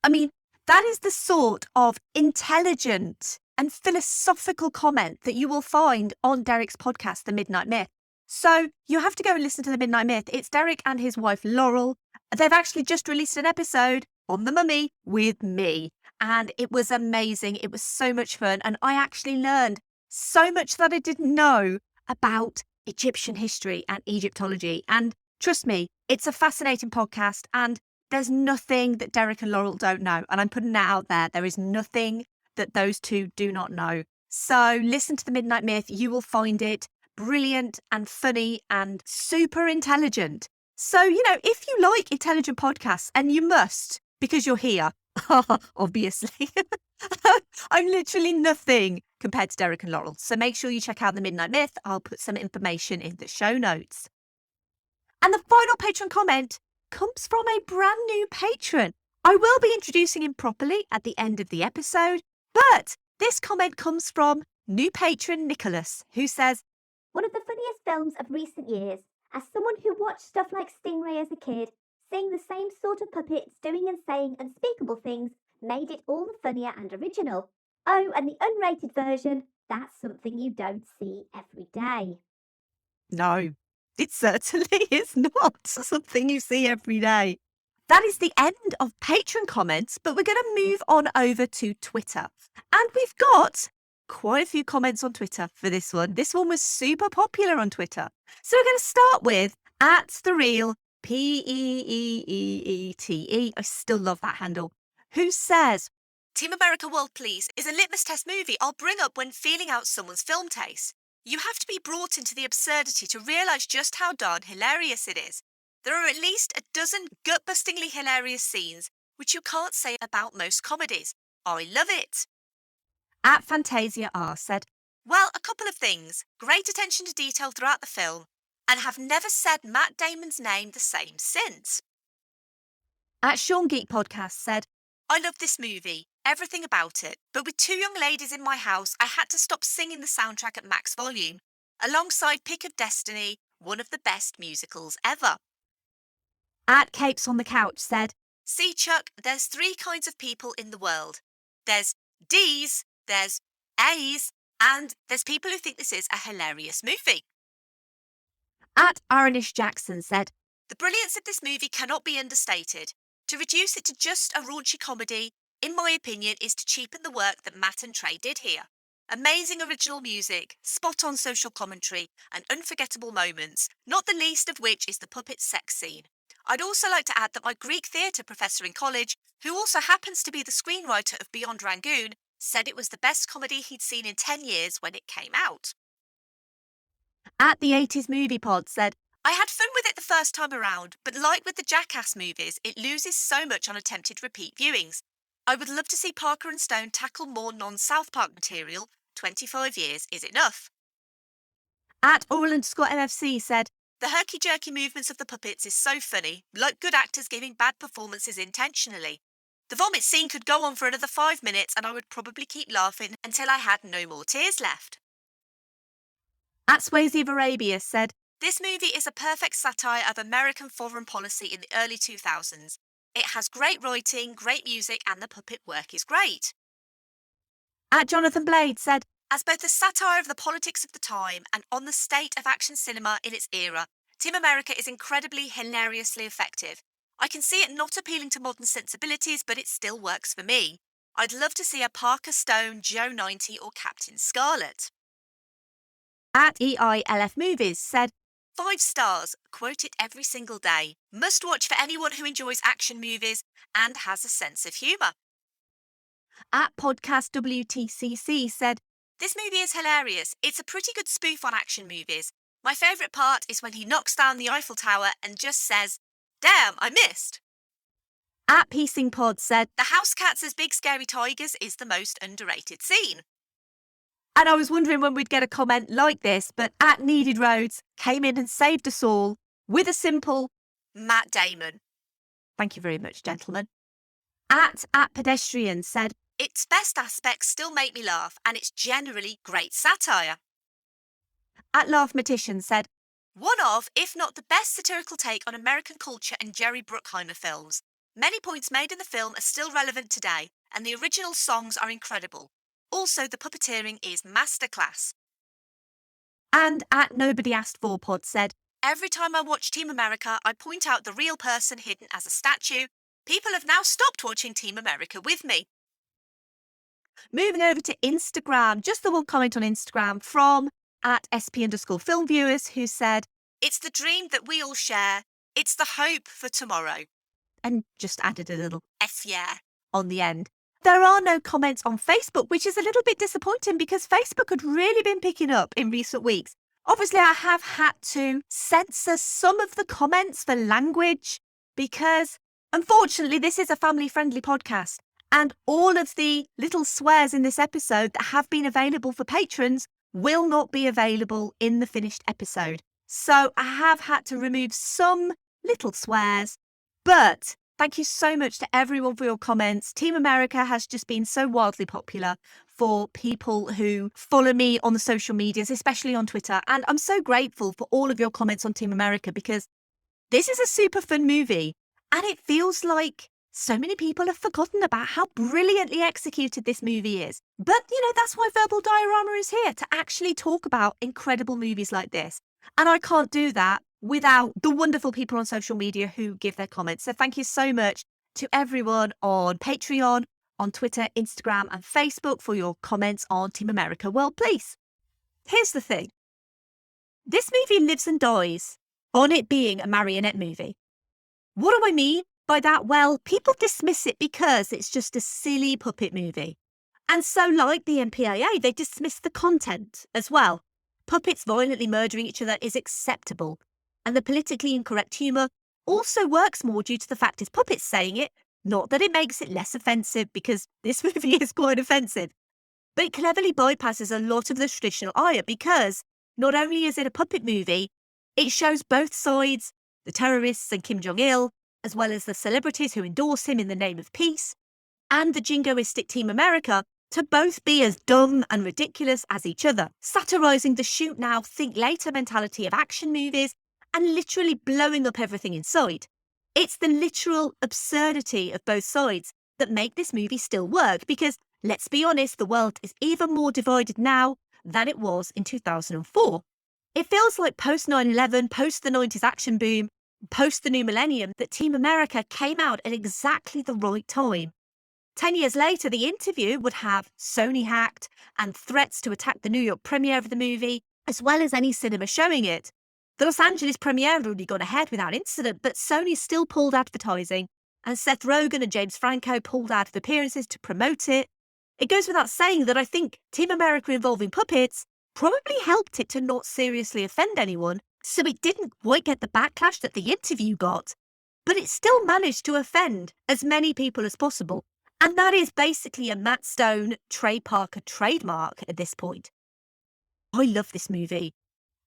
I mean, that is the sort of intelligent and philosophical comment that you will find on Derek's podcast, The Midnight Myth. So you have to go and listen to The Midnight Myth. It's Derek and his wife, Laurel. They've actually just released an episode on The Mummy with me. And it was amazing. It was so much fun. And I actually learned so much that I didn't know about Egyptian history and Egyptology. And trust me, it's a fascinating podcast. And there's nothing that Derek and Laurel don't know. And I'm putting that out there. There is nothing that those two do not know. So listen to The Midnight Myth. You will find it brilliant and funny and super intelligent. So, if you like intelligent podcasts, and you must, because you're here, obviously, I'm literally nothing compared to Derek and Laurel. So make sure you check out The Midnight Myth. I'll put some information in the show notes. And the final patron comment comes from a brand new patron. I will be introducing him properly at the end of the episode, but this comment comes from new patron Nicholas, who says, One of the funniest films of recent years. As someone who watched stuff like Stingray as a kid, seeing the same sort of puppets doing and saying unspeakable things made it all the funnier and original. Oh, and the unrated version, that's something you don't see every day. no, it certainly is not something you see every day. That is the end of patron comments, but we're going to move on over to Twitter. And we've got quite a few comments on Twitter for this one. This one was super popular on Twitter. So we're going to start with @TheReal, PEEEETE. I still love that handle. Who says, Team America World Please is a litmus test movie I'll bring up when feeling out someone's film taste. You have to be brought into the absurdity to realise just how darn hilarious it is. There are at least a dozen gut-bustingly hilarious scenes, which you can't say about most comedies. I love it. @Fantasia R said, well, a couple of things. Great attention to detail throughout the film, and have never said Matt Damon's name the same since. @Sean Geek Podcast said, I love this movie, everything about it, but with two young ladies in my house, I had to stop singing the soundtrack at max volume, alongside Pick of Destiny, one of the best musicals ever. At Capes on the Couch said, "See, Chuck, there's 3 kinds of people in the world. There's D's, there's A's, and there's people who think this is a hilarious movie." At Aranish Jackson said, "The brilliance of this movie cannot be understated. To reduce it to just a raunchy comedy, in my opinion, is to cheapen the work that Matt and Trey did here. Amazing original music, spot-on social commentary, and unforgettable moments, not the least of which is the puppet sex scene. I'd also like to add that my Greek theatre professor in college, who also happens to be the screenwriter of Beyond Rangoon, said it was the best comedy he'd seen in 10 years when it came out." At the 80s Movie Pod said, "I had fun with it the first time around, but like with the Jackass movies, it loses so much on attempted repeat viewings. I would love to see Parker and Stone tackle more non-South Park material. 25 years is enough." At Oral_MFC said, "The herky-jerky movements of the puppets is so funny, like good actors giving bad performances intentionally. The vomit scene could go on for another 5 minutes and I would probably keep laughing until I had no more tears left." At Swayze of Arabia said, "This movie is a perfect satire of American foreign policy in the early 2000s. It has great writing, great music, and the puppet work is great." At Jonathan Blade said, "As both a satire of the politics of the time and on the state of action cinema in its era, Team America is incredibly hilariously effective. I can see it not appealing to modern sensibilities, but it still works for me. I'd love to see a Parker Stone, Joe 90 or Captain Scarlet." At EILF Movies said, 5 stars, quote it every single day. Must watch for anyone who enjoys action movies and has a sense of humour." At Podcast WTCC said, "This movie is hilarious. It's a pretty good spoof on action movies. My favourite part is when he knocks down the Eiffel Tower and just says, 'Damn, I missed.'" At Piecing Pod said, "The house cats as big scary tigers is the most underrated scene." And I was wondering when we'd get a comment like this, but at Needed Roads came in and saved us all with a simple Matt Damon. Thank you very much, gentlemen. At Pedestrian said, "Its best aspects still make me laugh and it's generally great satire." At Laughmatician said, "One of, if not the best satirical take on American culture and Jerry Bruckheimer films. Many points made in the film are still relevant today and the original songs are incredible. Also, the puppeteering is masterclass." And at Nobody Asked For Pod said, "Every time I watch Team America, I point out the real person hidden as a statue. People have now stopped watching Team America with me." Moving over to Instagram, just the one comment on Instagram from at SP_filmviewers who said, "It's the dream that we all share. It's the hope for tomorrow." And just added a little F yeah on the end. There are no comments on Facebook, which is a little bit disappointing because Facebook had really been picking up in recent weeks. Obviously, I have had to censor some of the comments for language because, unfortunately, this is a family-friendly podcast. And all of the little swears in this episode that have been available for patrons will not be available in the finished episode. So I have had to remove some little swears, but thank you so much to everyone for your comments. Team America has just been so wildly popular for people who follow me on the social medias, especially on Twitter. And I'm so grateful for all of your comments on Team America because this is a super fun movie. And it feels like so many people have forgotten about how brilliantly executed this movie is. But, that's why Verbal Diorama is here, to actually talk about incredible movies like this. And I can't do that without the wonderful people on social media who give their comments. So thank you so much to everyone on Patreon, on Twitter, Instagram, and Facebook for your comments on Team America World Police. Here's the thing. This movie lives and dies on it being a marionette movie. What do I mean by that? Well, people dismiss it because it's just a silly puppet movie. And so, like the MPAA, they dismiss the content as well. Puppets violently murdering each other is acceptable. And the politically incorrect humour also works more due to the fact it's puppets saying it, not that it makes it less offensive, because this movie is quite offensive. But it cleverly bypasses a lot of the traditional ire because not only is it a puppet movie, it shows both sides, the terrorists and Kim Jong-il, as well as the celebrities who endorse him in the name of peace, and the jingoistic Team America to both be as dumb and ridiculous as each other, satirising the shoot now, think later mentality of action movies and literally blowing up everything in sight. It's the literal absurdity of both sides that make this movie still work because, let's be honest, the world is even more divided now than it was in 2004. It feels like post 9/11, post the 90s action boom, post the new millennium, that Team America came out at exactly the right time. 10 years later, The Interview would have Sony hacked and threats to attack the New York premiere of the movie, as well as any cinema showing it. The Los Angeles premiere had already gone ahead without incident, but Sony still pulled advertising, and Seth Rogen and James Franco pulled out of appearances to promote it. It goes without saying that I think Team America involving puppets probably helped it to not seriously offend anyone, so it didn't quite get the backlash that The Interview got, but it still managed to offend as many people as possible. And that is basically a Matt Stone, Trey Parker trademark at this point. I love this movie.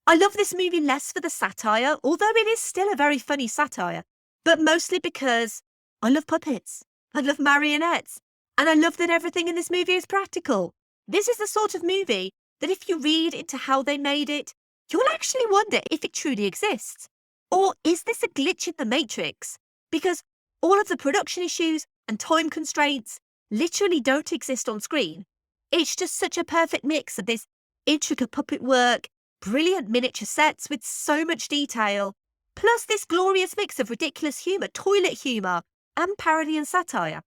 I love this movie less for the satire, although it is still a very funny satire, but mostly because I love puppets, I love marionettes, and I love that everything in this movie is practical. This is the sort of movie that if you read into how they made it, you'll actually wonder if it truly exists. Or is this a glitch in the Matrix? Because all of the production issues and time constraints literally don't exist on screen. It's just such a perfect mix of this intricate puppet work, brilliant miniature sets with so much detail, plus this glorious mix of ridiculous humour, toilet humour, and parody and satire.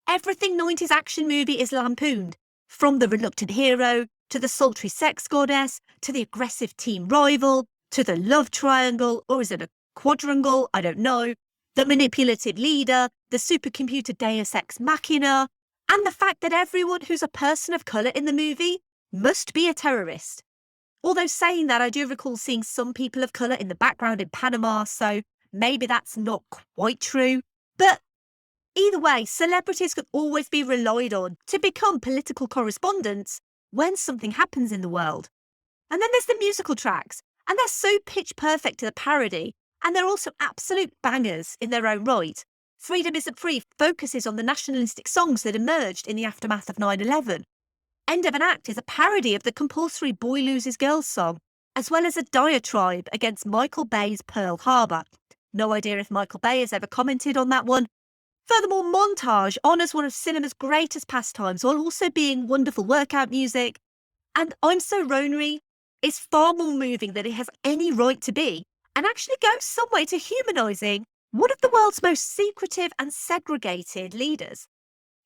Everything 90s action movie is lampooned, from the reluctant hero, to the sultry sex goddess, to the aggressive teen rival, to the love triangle, or is it a quadrangle? I don't know. The manipulative leader, the supercomputer deus ex machina, and the fact that everyone who's a person of colour in the movie must be a terrorist. Although saying that, I do recall seeing some people of colour in the background in Panama, so maybe that's not quite true. But either way, celebrities can always be relied on to become political correspondents when something happens in the world. And then there's the musical tracks, and they're so pitch perfect to the parody, and they're also absolute bangers in their own right. Freedom Isn't Free focuses on the nationalistic songs that emerged in the aftermath of 9/11. End of an Act is a parody of the compulsory Boy Loses Girls song, as well as a diatribe against Michael Bay's Pearl Harbor. No idea if Michael Bay has ever commented on that one. Furthermore, Montage honours one of cinema's greatest pastimes while also being wonderful workout music. And I'm So Ronery is far more moving than it has any right to be, and actually goes some way to humanising one of the world's most secretive and segregated leaders.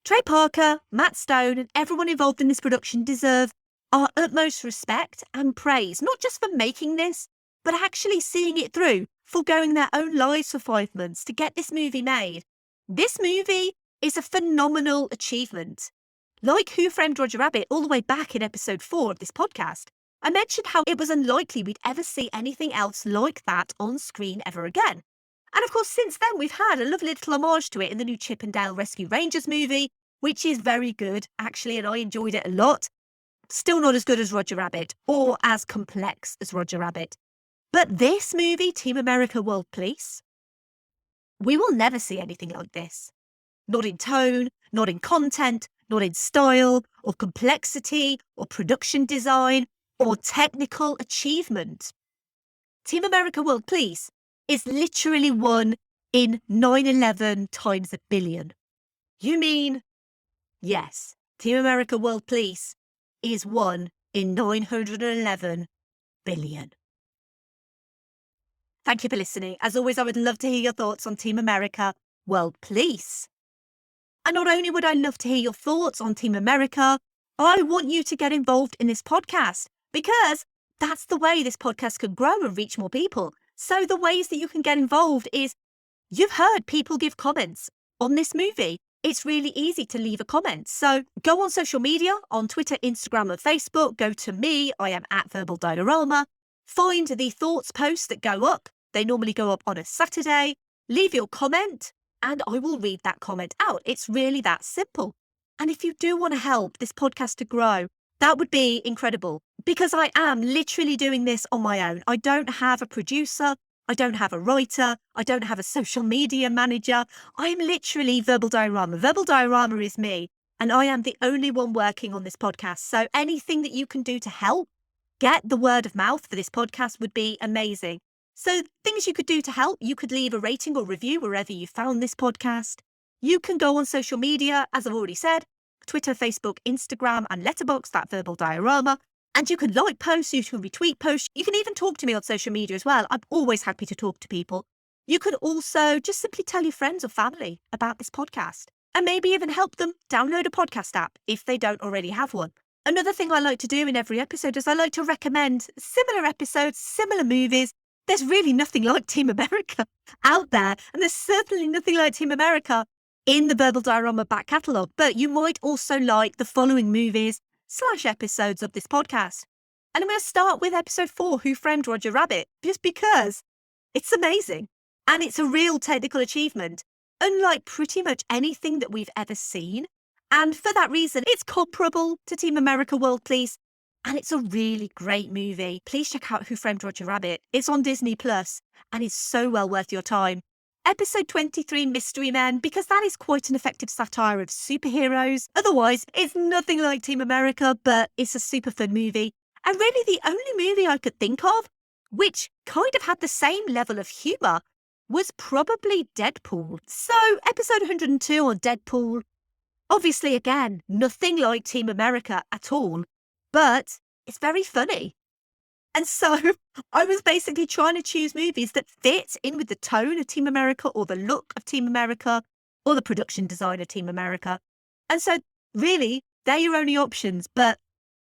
Trey Parker, Matt Stone, and everyone involved in this production deserve our utmost respect and praise, not just for making this, but actually seeing it through, foregoing their own lives for 5 months to get this movie made. This movie is a phenomenal achievement. Like Who Framed Roger Rabbit all the way back in episode 4 of this podcast, I mentioned how it was unlikely we'd ever see anything else like that on screen ever again. And of course, since then, we've had a lovely little homage to it in the new Chip and Dale Rescue Rangers movie, which is very good, actually, and I enjoyed it a lot. Still not as good as Roger Rabbit, or as complex as Roger Rabbit. But this movie, Team America World Police, we will never see anything like this. Not in tone, not in content, not in style, or complexity, or production design, or technical achievement. Team America World Police is literally one in 9/11 times 1 billion. You mean, yes, Team America World Police is 1 in 911 billion. Thank you for listening. As always, I would love to hear your thoughts on Team America World Police. And not only would I love to hear your thoughts on Team America, I want you to get involved in this podcast, because that's the way this podcast can grow and reach more people. So the ways that you can get involved is, you've heard people give comments on this movie. It's really easy to leave a comment. So go on social media, on Twitter, Instagram and Facebook. Go to me, I am at Verbal Diorama. Find the thoughts posts that go up. They normally go up on a Saturday. Leave your comment and I will read that comment out. It's really that simple. And if you do want to help this podcast to grow, that would be incredible, because I am literally doing this on my own. I don't have a producer. I don't have a writer. I don't have a social media manager. I'm literally Verbal Diorama. Verbal Diorama is me. and I am the only one working on this podcast. So anything that you can do to help get the word of mouth for this podcast would be amazing. So things you could do to help, you could leave a rating or review wherever you found this podcast. You can go on social media, as I've already said, Twitter, Facebook, Instagram, and Letterboxd, that Verbal Diorama. And you can like posts, you can retweet posts. You can even talk to me on social media as well. I'm always happy to talk to people. You could also just simply tell your friends or family about this podcast and maybe even help them download a podcast app if they don't already have one. Another thing I like to do in every episode is I like to recommend similar episodes, similar movies. There's really nothing like Team America out there, and there's certainly nothing like Team America in the Verbal Diorama back catalogue, but you might also like the following movies/episodes of this podcast. And I'm going to start with episode 4, Who Framed Roger Rabbit, just because it's amazing and it's a real technical achievement, unlike pretty much anything that we've ever seen. And for that reason, it's comparable to Team America World Police, and it's a really great movie. Please check out Who Framed Roger Rabbit. It's on Disney Plus, and it's so well worth your time. Episode 23, Mystery Men, because that is quite an effective satire of superheroes. Otherwise, it's nothing like Team America, but it's a super fun movie. And really the only movie I could think of which kind of had the same level of humour was probably Deadpool. So, episode 102 on Deadpool. Obviously, again, nothing like Team America at all, but it's very funny. And so I was basically trying to choose movies that fit in with the tone of Team America or the look of Team America or the production design of Team America. And so really, they're your only options. But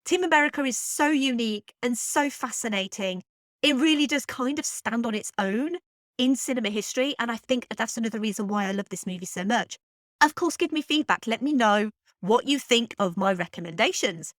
Team America is so unique and so fascinating. It really does kind of stand on its own in cinema history. And I think that's another reason why I love this movie so much. Of course, give me feedback. Let me know what you think of my recommendations.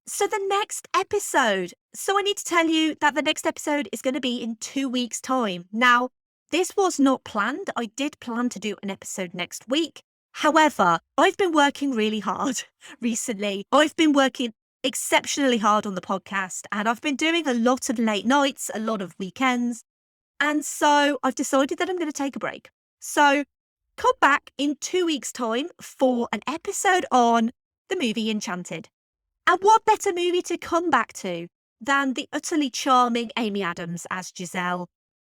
So the next episode. So I need to tell you that the next episode is going to be in 2 weeks' time. Now, this was not planned. I did plan to do an episode next week. However, I've been working really hard recently. I've been working exceptionally hard on the podcast, and I've been doing a lot of late nights, a lot of weekends. And so I've decided that I'm going to take a break. So come back in 2 weeks' time for an episode on the movie Enchanted. And what better movie to come back to than the utterly charming Amy Adams as Giselle?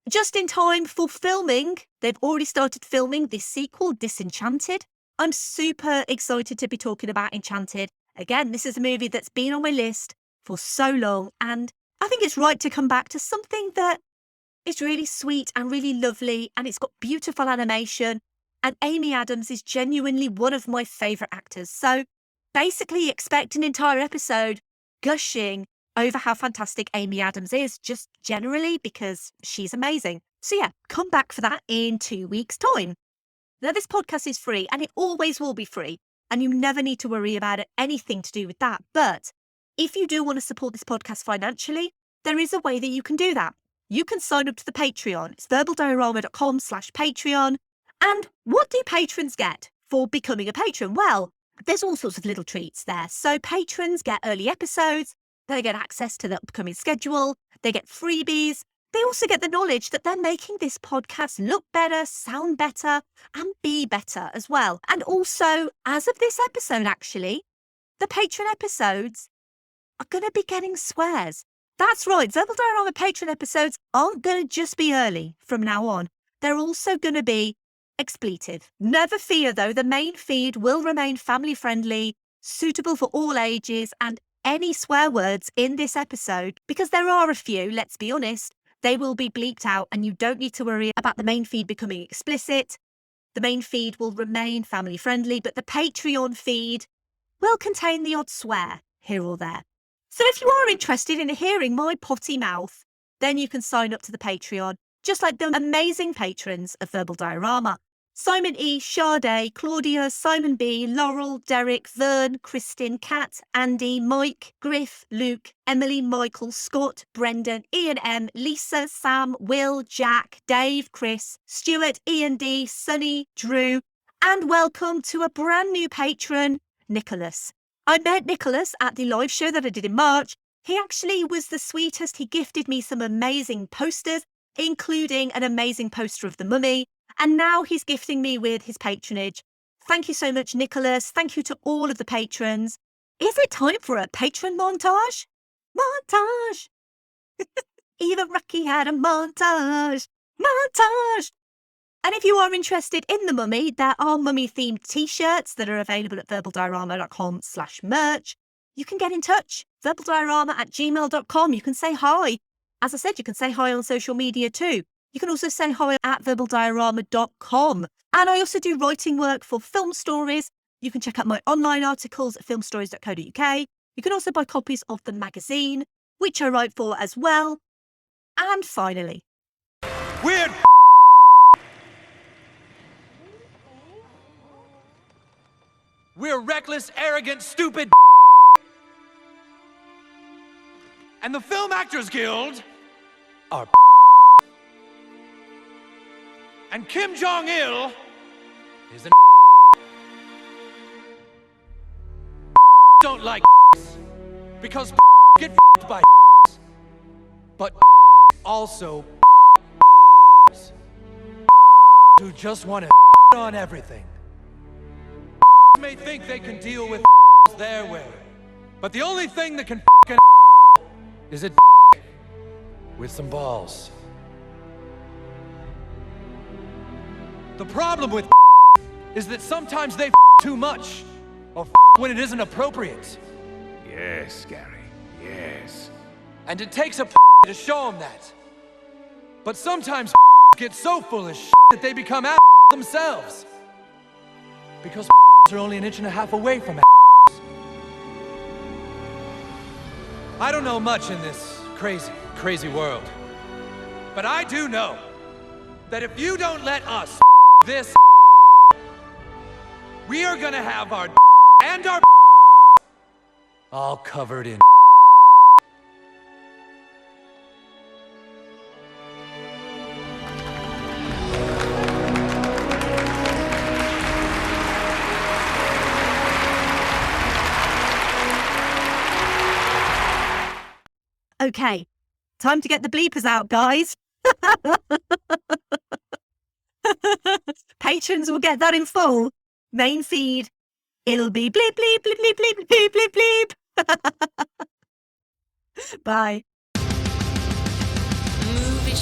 Just in time for filming, they've already started filming the sequel, Disenchanted. I'm super excited to be talking about Enchanted. Again, this is a movie that's been on my list for so long, and I think it's right to come back to something that is really sweet and really lovely, and it's got beautiful animation, and Amy Adams is genuinely one of my favourite actors. So basically expect an entire episode gushing over how fantastic Amy Adams is, just generally because she's amazing. So yeah, come back for that in 2 weeks' time. Now, this podcast is free, and it always will be free, and you never need to worry about anything to do with that. But if you do want to support this podcast financially, there is a way that you can do that. You can sign up to the Patreon. It's verbaldiorama.com/Patreon. And what do patrons get for becoming a patron? Well, there's all sorts of little treats there. So patrons get early episodes, they get access to the upcoming schedule, they get freebies. They also get the knowledge that they're making this podcast look better, sound better, and be better as well. And also, as of this episode, actually, the patron episodes are going to be getting swears. That's right, Verbal Diorama patron episodes aren't going to just be early from now on. They're also going to be expletive. Never fear, though, the main feed will remain family-friendly, suitable for all ages, and any swear words in this episode, because there are a few, let's be honest, they will be bleeped out, and you don't need to worry about the main feed becoming explicit. The main feed will remain family-friendly, but the Patreon feed will contain the odd swear here or there. So if you are interested in hearing my potty mouth, then you can sign up to the Patreon, just like the amazing patrons of Verbal Diorama. Simon E, Sade, Claudia, Simon B, Laurel, Derek, Vern, Kristin, Kat, Andy, Mike, Griff, Luke, Emily, Michael, Scott, Brendan, Ian M, Lisa, Sam, Will, Jack, Dave, Chris, Stuart, Ian D, Sunni, Drew, and welcome to a brand new patron, Nicholas. I met Nicholas at the live show that I did in March. He actually was the sweetest. He gifted me some amazing posters, including an amazing poster of the Mummy. And now he's gifting me with his patronage. Thank you so much, Nicholas. Thank you to all of the patrons. Is it time for a patron montage? Montage! Even Rocky had a montage. Montage! And if you are interested in the mummy, there are mummy-themed t-shirts that are available at verbaldiorama.com/merch. You can get in touch, verbaldiorama@gmail.com. You can say hi. As I said, you can say hi on social media too. You can also say hi at verbaldiorama.com. And I also do writing work for Film Stories. You can check out my online articles at filmstories.co.uk. You can also buy copies of the magazine, which I write for as well. And finally, Weird. We're reckless, arrogant, stupid. And the Film Actors Guild are. And Kim Jong-il is an. Don't like because get by, but also who just want to on everything. May think they can deal with their way, but the only thing that can is a with some balls. The problem with is that sometimes they too much, or when it isn't appropriate. Yes, Gerry, yes. And it takes a to show them that. But sometimes get so full of that they become themselves. Because are only an inch and a half away from I don't know much in this crazy, crazy world. But I do know that if you don't let us this, we are gonna have our and our all covered in. okay, time to get the bleepers out, guys. Patrons will get that in full. Main feed. It'll be bleep, bleep, bleep, bleep, bleep, bleep, bleep, bleep. Bye. Movie